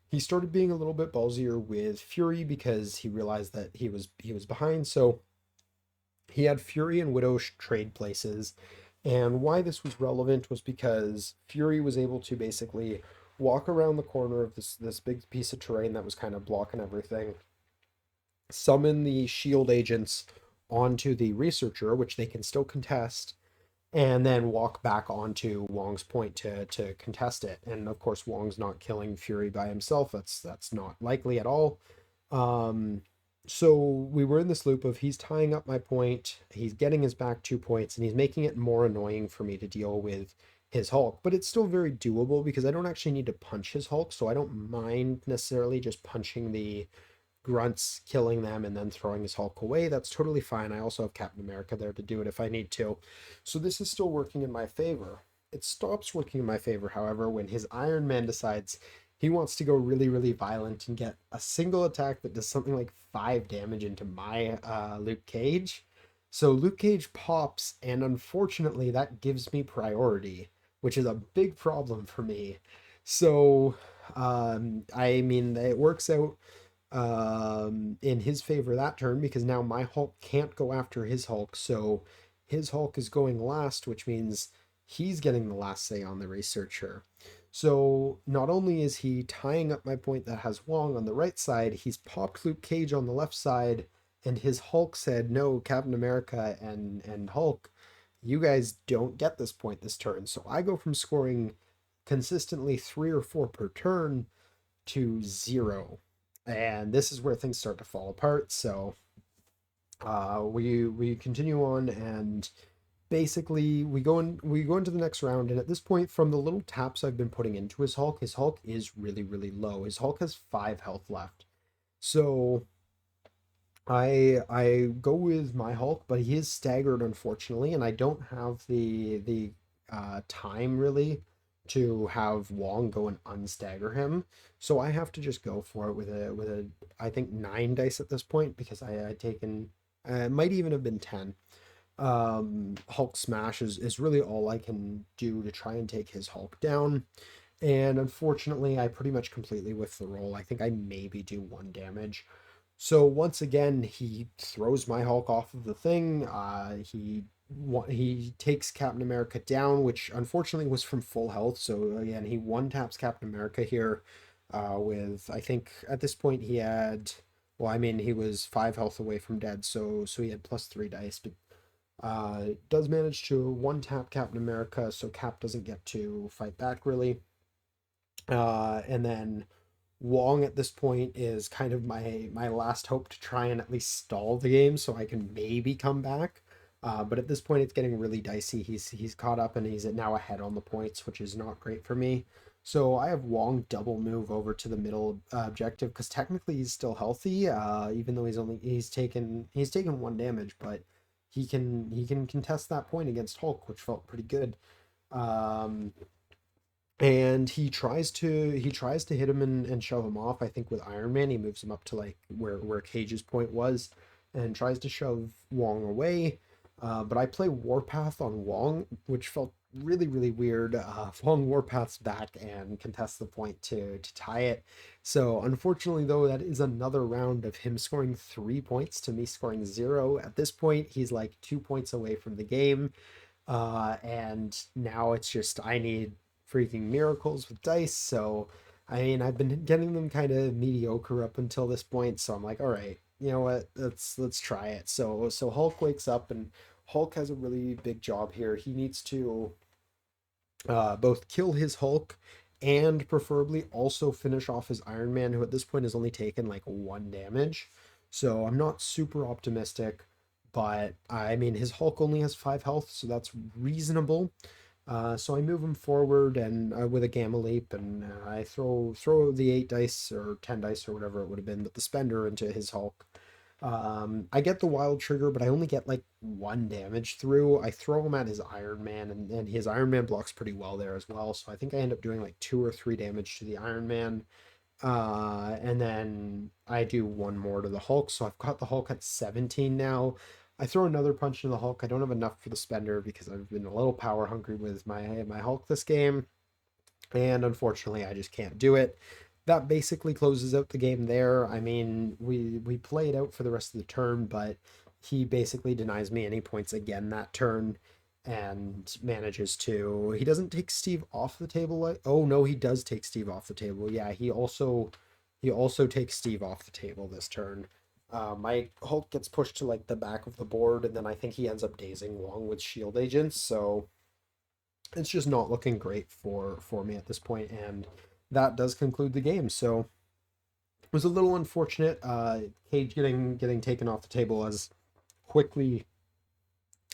he started being a little bit ballsier with Fury because he realized that he was behind. So he had Fury and Widow trade places. And why this was relevant was because Fury was able to basically walk around the corner of this big piece of terrain that was kind of blocking everything, summon the shield agents onto the researcher, which they can still contest, and then walk back onto Wong's point to contest it. And of course, Wong's not killing Fury by himself. That's not likely at all. Um, so we were in this loop of he's tying up my point, he's getting his back 2 points, and he's making it more annoying for me to deal with his Hulk. But it's still very doable because I don't actually need to punch his Hulk, so I don't mind necessarily just punching the grunts, killing them, and then throwing his Hulk away. That's totally fine. I also have Captain America there to do it if I need to. So this is still working in my favor. It stops working in my favor, however, when his Iron Man decides he wants to go really, really violent and get a single attack that does something like 5 damage into my Luke Cage. So Luke Cage pops, and unfortunately, that gives me priority, which is a big problem for me. So, I mean, it works out in his favor that turn because now my Hulk can't go after his Hulk. So his Hulk is going last, which means he's getting the last say on the researcher. So not only is he tying up my point that has Wong on the right side, he's popped Luke Cage on the left side, and his Hulk said, "No, Captain America and Hulk, you guys don't get this point this turn." So I go from scoring consistently 3 or 4 per turn to 0. And this is where things start to fall apart. So we continue on, and basically we go into the next round. And at this point, from the little taps I've been putting into his Hulk is really, really low. His Hulk has 5 health left. So I go with my Hulk, but he is staggered unfortunately, and I don't have the time really to have Wong go and unstagger him. So I have to just go for it with a I think 9 dice at this point because I taken it might even have been 10. Hulk smash is really all I can do to try and take his Hulk down. And unfortunately, I pretty much completely whiff the roll. I think I maybe do 1 damage. So once again, he throws my Hulk off of the thing. He takes Captain America down, which unfortunately was from full health. So again, he one taps Captain America here. With I think at this point he had, well, I mean he was 5 health away from dead, so he had +3 dice, but does manage to one tap Captain America, so Cap doesn't get to fight back really. And then Wong at this point is kind of my last hope to try and at least stall the game so I can maybe come back. But at this point, it's getting really dicey. He's caught up and he's now ahead on the points, which is not great for me. So I have Wong double move over to the middle objective because technically he's still healthy, even though he's taken 1 damage, but he can contest that point against Hulk, which felt pretty good. Um, and he tries to hit him and shove him off. I think with Iron Man he moves him up to like where Cage's point was and tries to shove Wong away. But I play Warpath on Wong, which felt really, really weird. Wong Warpath's back and contests the point to tie it. So unfortunately though, that is another round of him scoring 3 points to me scoring 0. At this point he's like 2 points away from the game. And now it's just I need freaking miracles with dice. So I mean I've been getting them kind of mediocre up until this point. So I'm like, all right, you know what? Let's try it. So Hulk wakes up, and Hulk has a really big job here. He needs to both kill his Hulk and preferably also finish off his Iron Man, who at this point has only taken like 1 damage. So I'm not super optimistic, but I mean his Hulk only has 5 health, so that's reasonable. So I move him forward and with a gamma leap, and I throw the 8 dice or 10 dice or whatever it would have been, but the spender into his Hulk. I get the wild trigger, but I only get like 1 damage through. I throw him at his Iron Man, and his Iron Man blocks pretty well there as well. So I think I end up doing like 2 or 3 damage to the Iron Man. And then I do one more to the Hulk. So I've got the Hulk at 17 now. I throw another punch to the Hulk. I don't have enough for the spender because I've been a little power hungry with my Hulk this game. And unfortunately, I just can't do it. That basically closes out the game there. I mean, we play it out for the rest of the turn, but he basically denies me any points again that turn and manages to. He doesn't take Steve off the table. Oh no, he does take Steve off the table. Yeah, he also takes Steve off the table this turn. My Hulk gets pushed to like the back of the board, and then I think he ends up dazing Wong with shield agents. So it's just not looking great for me at this point, and that does conclude the game. So it was a little unfortunate. Cage getting taken off the table as quickly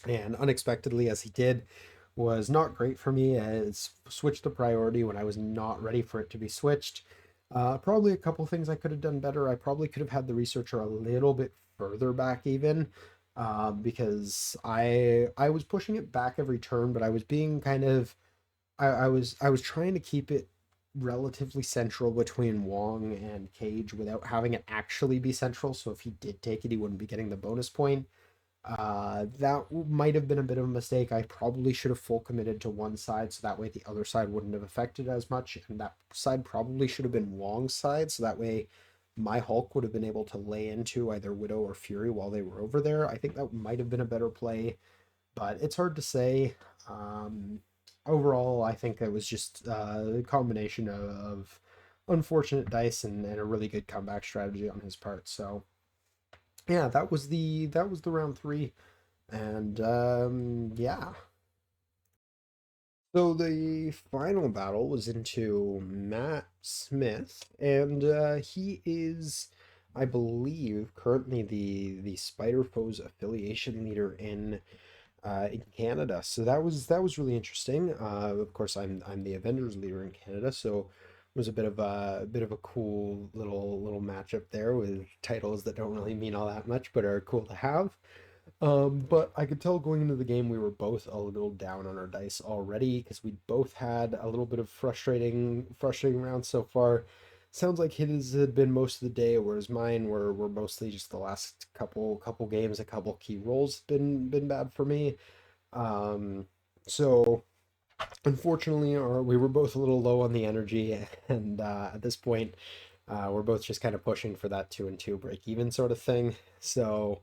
and unexpectedly as he did was not great for me. It's switched the priority when I was not ready for it to be switched. Probably a couple things I could have done better. I probably could have had the researcher a little bit further back even, because I was pushing it back every turn, but I was being kind of I was trying to keep it relatively central between Wong and Cage without having it actually be central. So if he did take it, he wouldn't be getting the bonus point. Might have been a bit of a mistake. I probably should have full committed to one side, so that way the other side wouldn't have affected as much, and that side probably should have been Wong's side, so that way my Hulk would have been able to lay into either Widow or Fury while they were over there. I think that might have been a better play, but it's hard to say. Overall, I think it was just a combination of unfortunate dice and a really good comeback strategy on his part. So yeah, that was the round three. And yeah. So the final battle was into Matt Smith, and he is, I believe, currently the Spider Foes affiliation leader in Canada. So that was really interesting. Of course, I'm the Avengers leader in Canada, so it was a bit of a cool little matchup there with titles that don't really mean all that much, but are cool to have. But I could tell going into the game we were both a little down on our dice already because we both had a little bit of frustrating rounds so far. Sounds like his had been most of the day, whereas mine were mostly just the last couple games, a couple key rolls been bad for me. Um, so unfortunately, we were both a little low on the energy, and at this point, we're both just kind of pushing for that 2-2 break even sort of thing. So.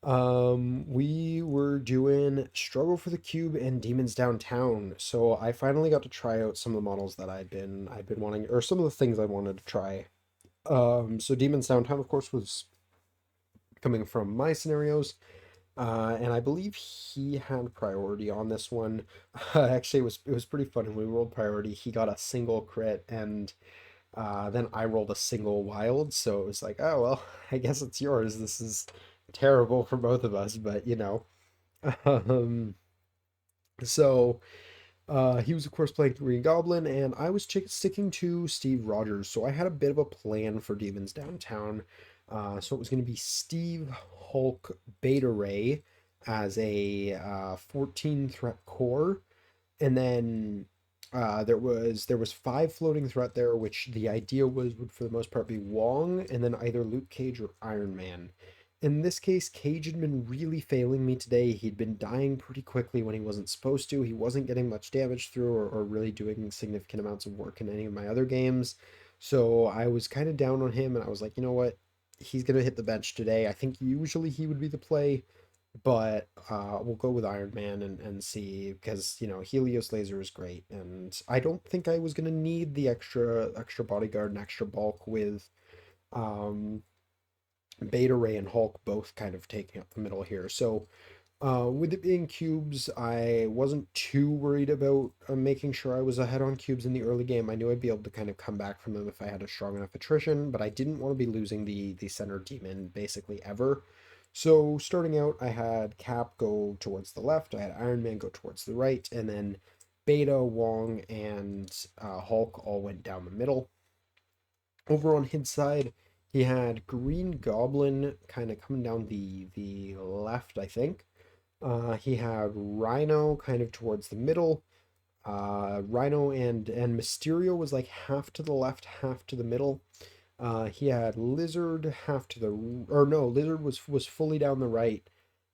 We were doing Struggle for the Cube and Demons Downtown. So I finally got to try out some of the models that I'd been wanting, or some of the things I wanted to try. So Demons Downtown, of course, was coming from my scenarios. And I believe he had priority on this one. Actually, it was pretty funny. When we rolled priority, he got a single crit, and then I rolled a single wild. So it was like, oh well, I guess it's yours. This is terrible for both of us, but you know. Um, so he was of course playing Green Goblin, and I was sticking to Steve Rogers. So I had a bit of a plan for Demons Downtown. So it was going to be Steve, Hulk, Beta Ray as a 14 threat core, and then there was five floating threat there, which the idea would for the most part be Wong, and then either Luke Cage or Iron Man. In this case, Cage had been really failing me today. He'd been dying pretty quickly when he wasn't supposed to. He wasn't getting much damage through or really doing significant amounts of work in any of my other games. So I was kind of down on him, and I was like, you know what? He's gonna hit the bench today. I think usually he would be the play, but we'll go with Iron Man and see because Helios laser is great, and I don't think I was gonna need the extra bodyguard and extra bulk with um, Beta Ray and Hulk both kind of taking up the middle here. So with it being cubes, I wasn't too worried about making sure I was ahead on cubes in the early game. I knew I'd be able to kind of come back from them if I had a strong enough attrition, but I didn't want to be losing the center demon basically ever. So starting out, I had Cap go towards the left, I had Iron Man go towards the right, and then Beta, Wong, and Hulk all went down the middle. Over on his side, he had Green Goblin kind of coming down the left, I think. He had Rhino kind of towards the middle. Rhino and Mysterio was like half to the left, half to the middle. He had Lizard half to the, or no, Lizard was fully down the right.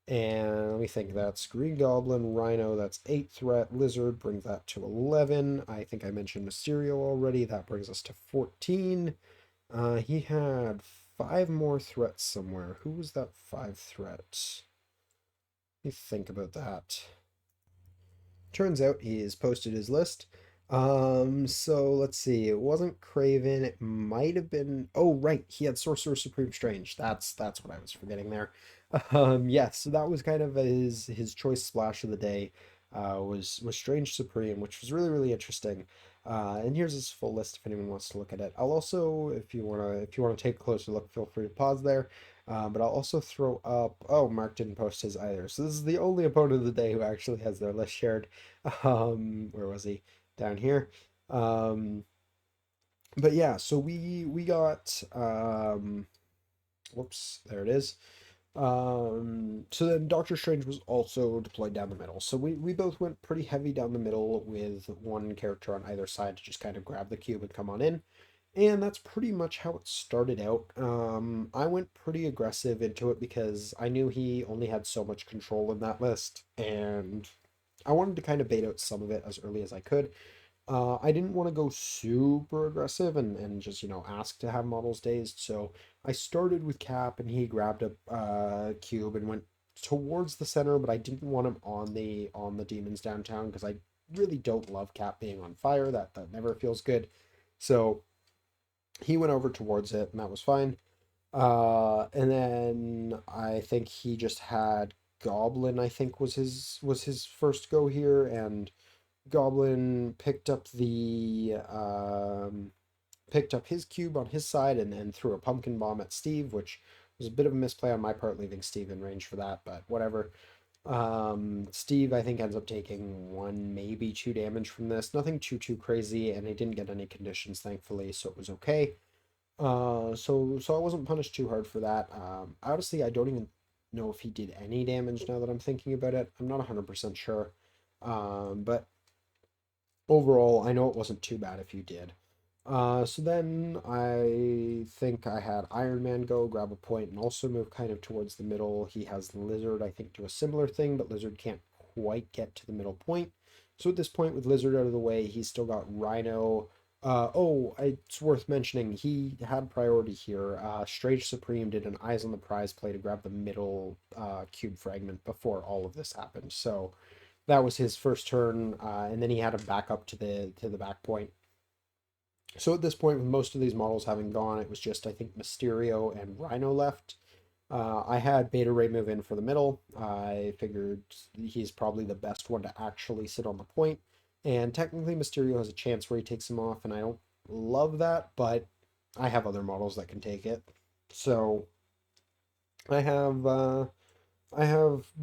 And let me think, that's Green Goblin, Rhino, that's 8 threat. Lizard brings that to 11. I think I mentioned Mysterio already. That brings us to 14. He had 5 more threats somewhere. Who was that 5 threat? Let me think about that. Turns out he has posted his list. So let's see. It wasn't Craven. It might have been. Oh, right. He had Sorcerer Supreme Strange. That's what I was forgetting there. Yes. So that was kind of his choice splash of the day. Was Strange Supreme, which was really interesting. And here's his full list if anyone wants to look at it. I'll also, if you wanna take a closer look, feel free to pause there. But I'll also throw up. Oh, Mark didn't post his either. So this is the only opponent of the day who actually has their list shared. Where was he? Down here. Um, but yeah, so we got whoops, there it is. So then Doctor Strange was also deployed down the middle. So we both went pretty heavy down the middle with one character on either side to just kind of grab the cube and come on in. And that's pretty much how it started out. I went pretty aggressive into it because I knew he only had so much control in that list, and I wanted to kind of bait out some of it as early as I could. I didn't want to go super aggressive and just, ask to have models dazed. So I started with Cap and he grabbed a cube and went towards the center, but I didn't want him on the demons downtown because I really don't love Cap being on fire. That never feels good. So he went over towards it and that was fine. And then I think he just had Goblin, I think was his first go here, and Goblin picked up his cube on his side and threw a pumpkin bomb at Steve, which was a bit of a misplay on my part, leaving Steve in range for that, but whatever. Steve, I think, ends up taking one, maybe two damage from this. Nothing too crazy, and he didn't get any conditions, thankfully, so it was okay. So I wasn't punished too hard for that. Honestly, I don't even know if he did any damage now that I'm thinking about it. I'm not 100% sure. But overall, I know it wasn't too bad if you did. So then I think I had Iron Man go grab a point and also move kind of towards the middle. He has Lizard, I think, do a similar thing, but Lizard can't quite get to the middle point. So at this point, with Lizard out of the way, he's still got Rhino. It's worth mentioning he had priority here. Strange Supreme did an Eyes on the Prize play to grab the middle cube fragment before all of this happened. So that was his first turn, and then he had him back up to the back point. So at this point, with most of these models having gone, it was just, I think, Mysterio and Rhino left. I had Beta Ray move in for the middle. I figured he's probably the best one to actually sit on the point. And technically, Mysterio has a chance where he takes him off, and I don't love that, but I have other models that can take it. So I have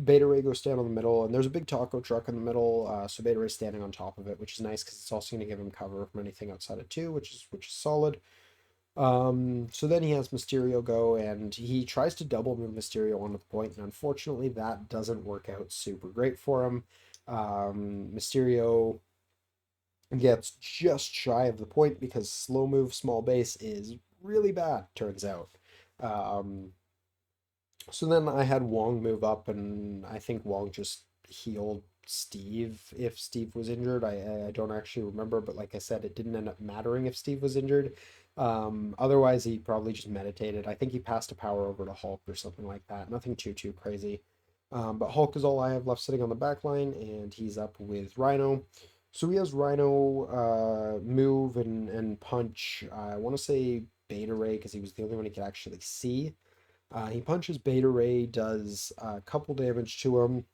Beta Ray go stand on the middle, and there's a big taco truck in the middle, so Beta Ray's standing on top of it, which is nice because it's also going to give him cover from anything outside of two, which is solid. So then he has Mysterio go, and he tries to double move Mysterio onto the point, and unfortunately that doesn't work out super great for him. Mysterio gets just shy of the point because slow move small base is really bad, turns out. Um, so then I had Wong move up, and I think Wong just healed Steve if Steve was injured. I don't actually remember, but like I said, it didn't end up mattering if Steve was injured. Otherwise, he probably just meditated. I think he passed a power over to Hulk or something like that. Nothing too crazy. But Hulk is all I have left sitting on the back line, and he's up with Rhino. So he has Rhino move and punch. I want to say Beta Ray because he was the only one he could actually see. He punches Beta Ray, does a couple damage to him.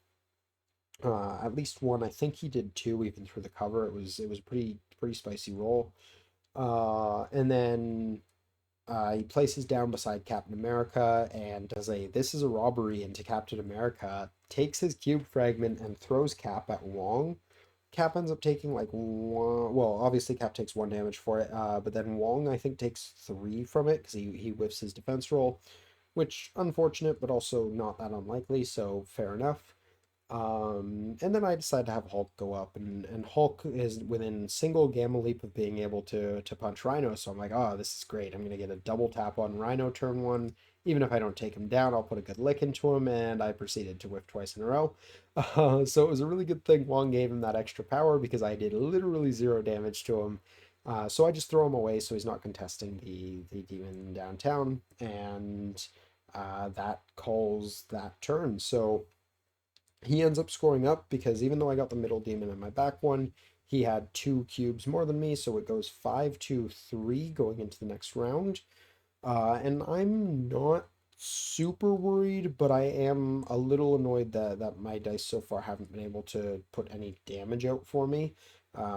At least one. I think he did two even through the cover. It was a pretty spicy roll. And then he places down beside Captain America and does a "this is a robbery" into Captain America. Takes his cube fragment and throws Cap at Wong. Cap ends up taking like one. Well, obviously Cap takes one damage for it, but then Wong I think takes three from it because he whiffs his defense roll, which unfortunate, but also not that unlikely, so fair enough. And then I decided to have Hulk go up, and Hulk is within single gamma leap of being able to punch Rhino, so I'm like, oh, this is great. I'm gonna get a double tap on Rhino turn one. Even if I don't take him down, I'll put a good lick into him, and I proceeded to whiff twice in a row. So it was a really good thing Wong gave him that extra power because I did literally zero damage to him. So I just throw him away so he's not contesting the demon downtown, and that calls that turn. So he ends up scoring up because even though I got the middle demon in my back one, he had two cubes more than me, so it goes 5-2-3 going into the next round. And I'm not super worried, but I am a little annoyed that my dice so far haven't been able to put any damage out for me.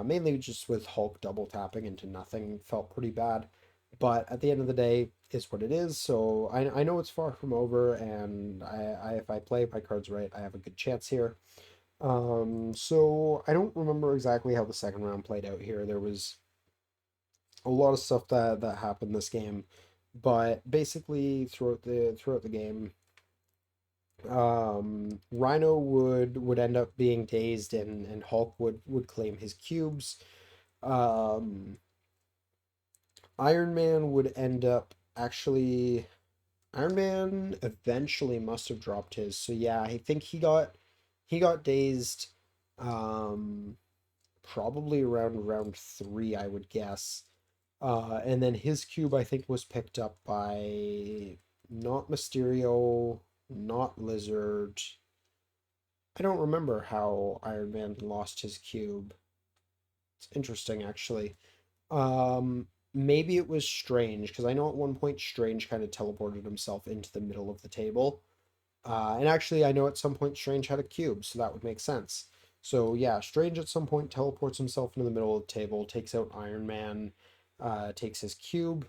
Mainly just with Hulk double tapping into nothing felt pretty bad. But at the end of the day, is what it is. So I know it's far from over, and if I play my cards right, I have a good chance here. So I don't remember exactly how the second round played out here. There was a lot of stuff that happened this game, but basically throughout the game, Rhino would end up being dazed, and Hulk would claim his cubes. Um, Iron Man would end up actually. Iron Man eventually must have dropped his. So yeah, I think he got dazed. Um, Probably around round three, I would guess. And then his cube, I think, was picked up by not Mysterio, not Lizard. I don't remember how Iron Man lost his cube. It's interesting, actually. Maybe it was Strange, because I know at one point Strange kind of teleported himself into the middle of the table. And actually, I know at some point Strange had a cube, so that would make sense. So yeah, Strange at some point teleports himself into the middle of the table, takes out Iron Man, takes his cube,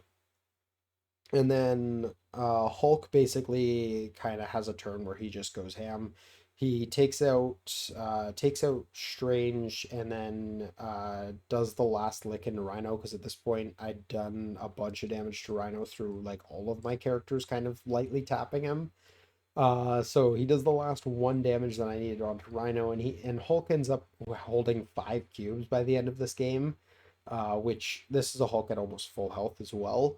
and then Hulk basically kind of has a turn where he just goes ham. He takes out Strange, and then does the last lick into Rhino, because at this point I'd done a bunch of damage to Rhino through like all of my characters kind of lightly tapping him. So he does the last one damage that I needed onto Rhino, and Hulk ends up holding 5 cubes by the end of this game, which this is a Hulk at almost full health as well.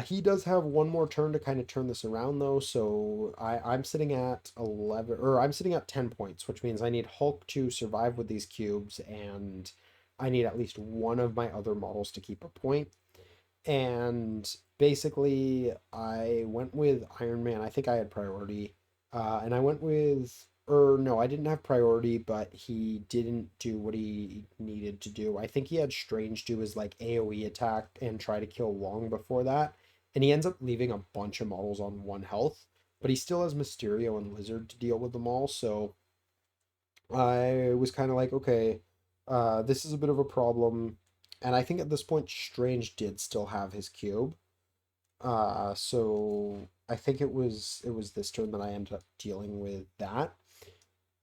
He does have one more turn to kind of turn this around though, so I'm sitting at 11, or I'm sitting at 10 points, which means I need Hulk to survive with these cubes, and I need at least one of my other models to keep a point. And basically, I went with Iron Man. I think I had priority. And I went with, or no, I didn't have priority, but he didn't do what he needed to do. I think he had Strange do his like AoE attack and try to kill Wong before that. And he ends up leaving a bunch of models on 1 health, but he still has Mysterio and Lizard to deal with them all. So I was kind of like, okay, this is a bit of a problem. And I think at this point, Strange did still have his cube. So I think it was this turn that I ended up dealing with that.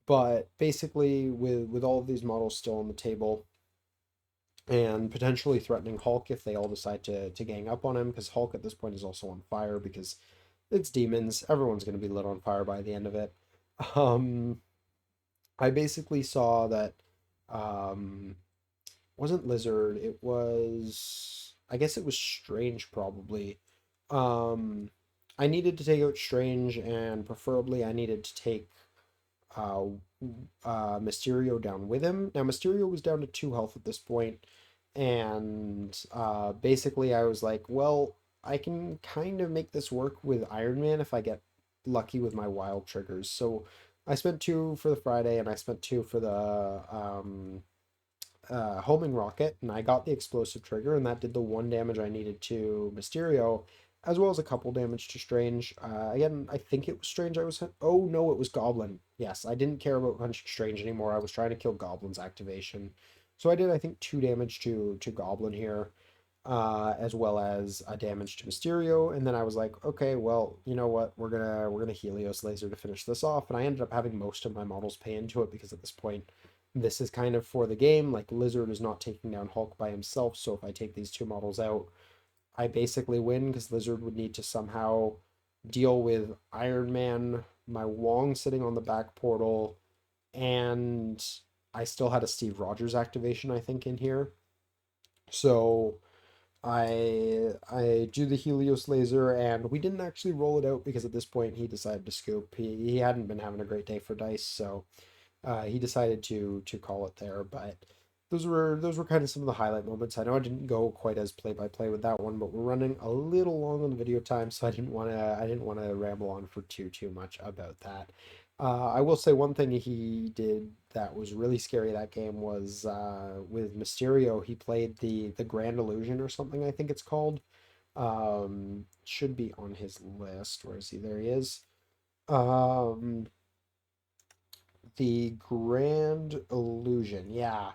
But basically, with all of these models still on the table and potentially threatening Hulk if they all decide to gang up on him, because Hulk at this point is also on fire because it's demons. Everyone's going to be lit on fire by the end of it. Um, I basically saw that um, wasn't Lizard. It was, I guess it was Strange probably. Um, I needed to take out Strange, and preferably I needed to take uh, Mysterio down with him. Now Mysterio was down to 2 health at this point, and basically I was like, well, I can kind of make this work with Iron Man if I get lucky with my wild triggers. So I spent 2 for the Friday, and I spent 2 for the homing rocket, and I got the explosive trigger, and that did the 1 damage I needed to Mysterio, as well as a couple damage to Strange. Again, I think it was Strange I was hit. Oh no, it was Goblin. Yes, I didn't care about punching Strange anymore. I was trying to kill Goblin's activation. So I did, I think, 2 damage to Goblin here, as well as a damage to Mysterio. And then I was like, okay, well, you know what? We're gonna Helios Laser to finish this off. And I ended up having most of my models pay into it because at this point, this is kind of for the game. Like Lizard is not taking down Hulk by himself, so if I take these 2 models out, I basically win because Lizard would need to somehow deal with Iron Man, my Wong sitting on the back portal, and I still had a Steve Rogers activation, I think, in here. So I do the Helios laser, and we didn't actually roll it out because at this point he decided to scoop. He hadn't been having a great day for dice, so he decided to call it there. But those were kind of some of the highlight moments. I know I didn't go quite as play by play with that one, but we're running a little long on the video time, so I didn't want to ramble on for too much about that. I will say one thing he did that was really scary that game was with Mysterio. He played the Grand Illusion or something, I think it's called. Should be on his list. Where is he? There he is. Um, the Grand Illusion. Yeah.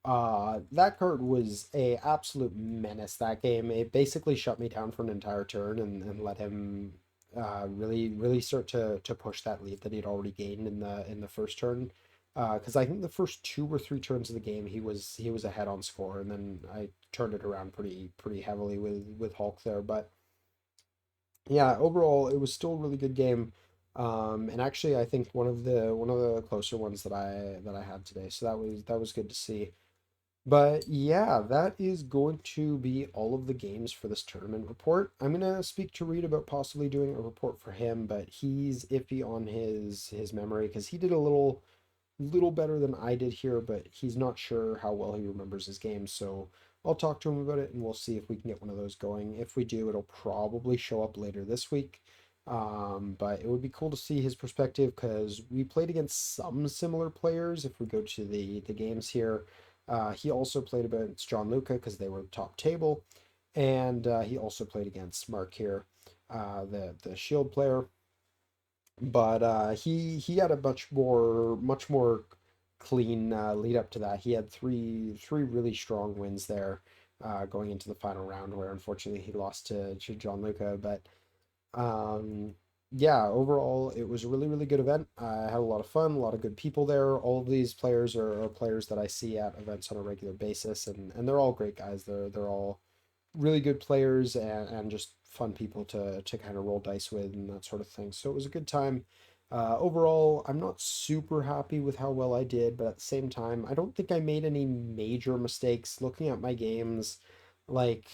That card was a absolute menace that game. It basically shut me down for an entire turn, and let him really start to push that lead that he'd already gained in the first turn. Because I think the first 2 or 3 turns of the game he was ahead on score, and then I turned it around pretty heavily with Hulk there. But yeah, overall it was still a really good game. And actually, I think one of the closer ones that I had today. So that was good to see. But yeah, that is going to be all of the games for this tournament report. I'm gonna speak to Reed about possibly doing a report for him, but he's iffy on his memory because he did a little better than I did here, but he's not sure how well he remembers his game. So I'll talk to him about it and we'll see if we can get one of those going. If we do, it'll probably show up later this week. But it would be cool to see his perspective because we played against some similar players. If we go to the games here, he also played against John Luca because they were top table, and he also played against Mark here, the Shield player, but he had a much more clean lead up to that. He had three really strong wins there, going into the final round, where unfortunately he lost to John Luca. But yeah, overall it was a really good event. I had a lot of fun, a lot of good people there. All of these players are players that I see at events on a regular basis, and they're all great guys. They're all really good players and just fun people to kind of roll dice with and that sort of thing. So it was a good time. Overall, I'm not super happy with how well I did, but at the same time, I don't think I made any major mistakes. Looking at my games, like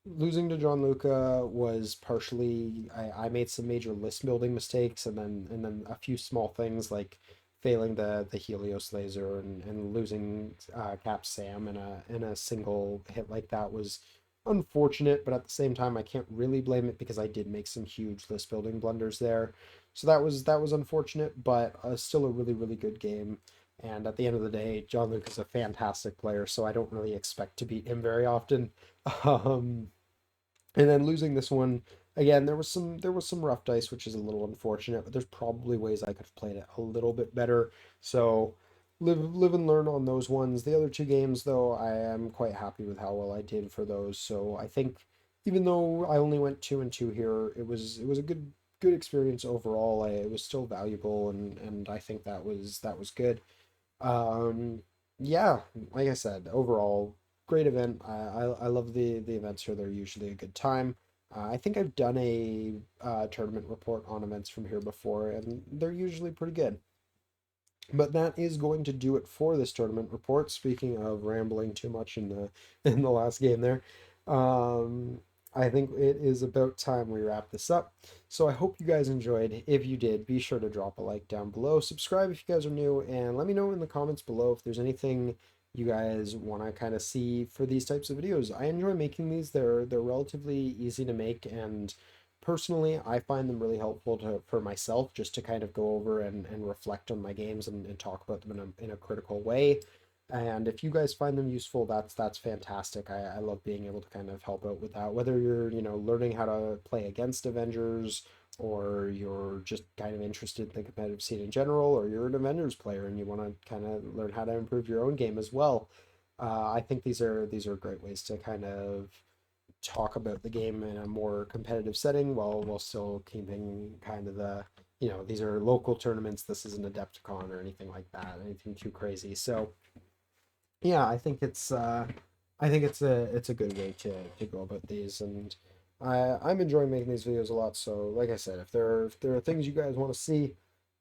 losing to John Luca was partially I made some major list building mistakes, and then a few small things like failing the Helios laser and losing Cap Sam in a single hit like that was unfortunate, but at the same time, I can't really blame it because I did make some huge list building blunders there. So that was unfortunate, but still a really good game. And at the end of the day, John Luke is a fantastic player, so I don't really expect to beat him very often. Um, and then losing this one again, there was some rough dice, which is a little unfortunate, but there's probably ways I could have played it a little bit better. So live and learn on those ones. The other two games though, I am quite happy with how well I did for those. So I think even though I only went 2-2 here, it was a good experience overall. It was still valuable and I think that was good. Um, yeah, like I said, overall, great event. I love the events here. They're usually a good time. I think I've done a tournament report on events from here before, and they're usually pretty good. But that is going to do it for this tournament report. Speaking of rambling too much in the in the last game there, um, I think it is about time we wrap this up. So I hope you guys enjoyed. If you did, be sure to drop a like down below. Subscribe if you guys are new, and let me know in the comments below if there's anything you guys want to kind of see for these types of videos. I enjoy making these. They're relatively easy to make, and personally, I find them really helpful for myself just to kind of go over and reflect on my games and talk about them in a critical way. And if you guys find them useful, that's fantastic. I love being able to kind of help out with that. Whether you're, learning how to play against Avengers, or you're just kind of interested in the competitive scene in general, or you're an Avengers player and you want to kind of learn how to improve your own game as well. I think these are great ways to kind of talk about the game in a more competitive setting while still keeping kind of these are local tournaments. This isn't Adepticon or anything like that, anything too crazy. So yeah, I think it's a good way to go about these, and I'm enjoying making these videos a lot. So like I said, if there are things you guys want to see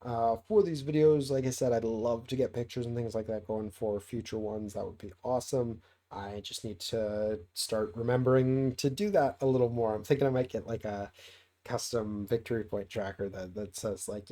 for these videos, like I said, I'd love to get pictures and things like that going for future ones. That would be awesome. I just need to start remembering to do that a little more. I'm thinking I might get like a custom victory point tracker that says like,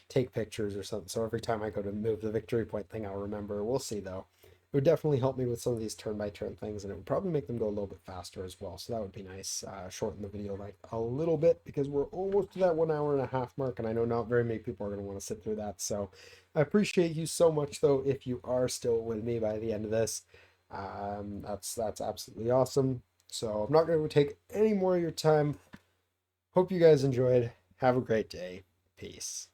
take pictures or something. So every time I go to move the victory point thing, I'll remember. We'll see though. It would definitely help me with some of these turn by turn things, and it would probably make them go a little bit faster as well. So that would be nice. Shorten the video like a little bit because we're almost to that 1 hour and a half mark, and I know not very many people are going to want to sit through that. So I appreciate you so much though if you are still with me by the end of this. That's absolutely awesome. So I'm not going to take any more of your time. Hope you guys enjoyed. Have a great day. Peace.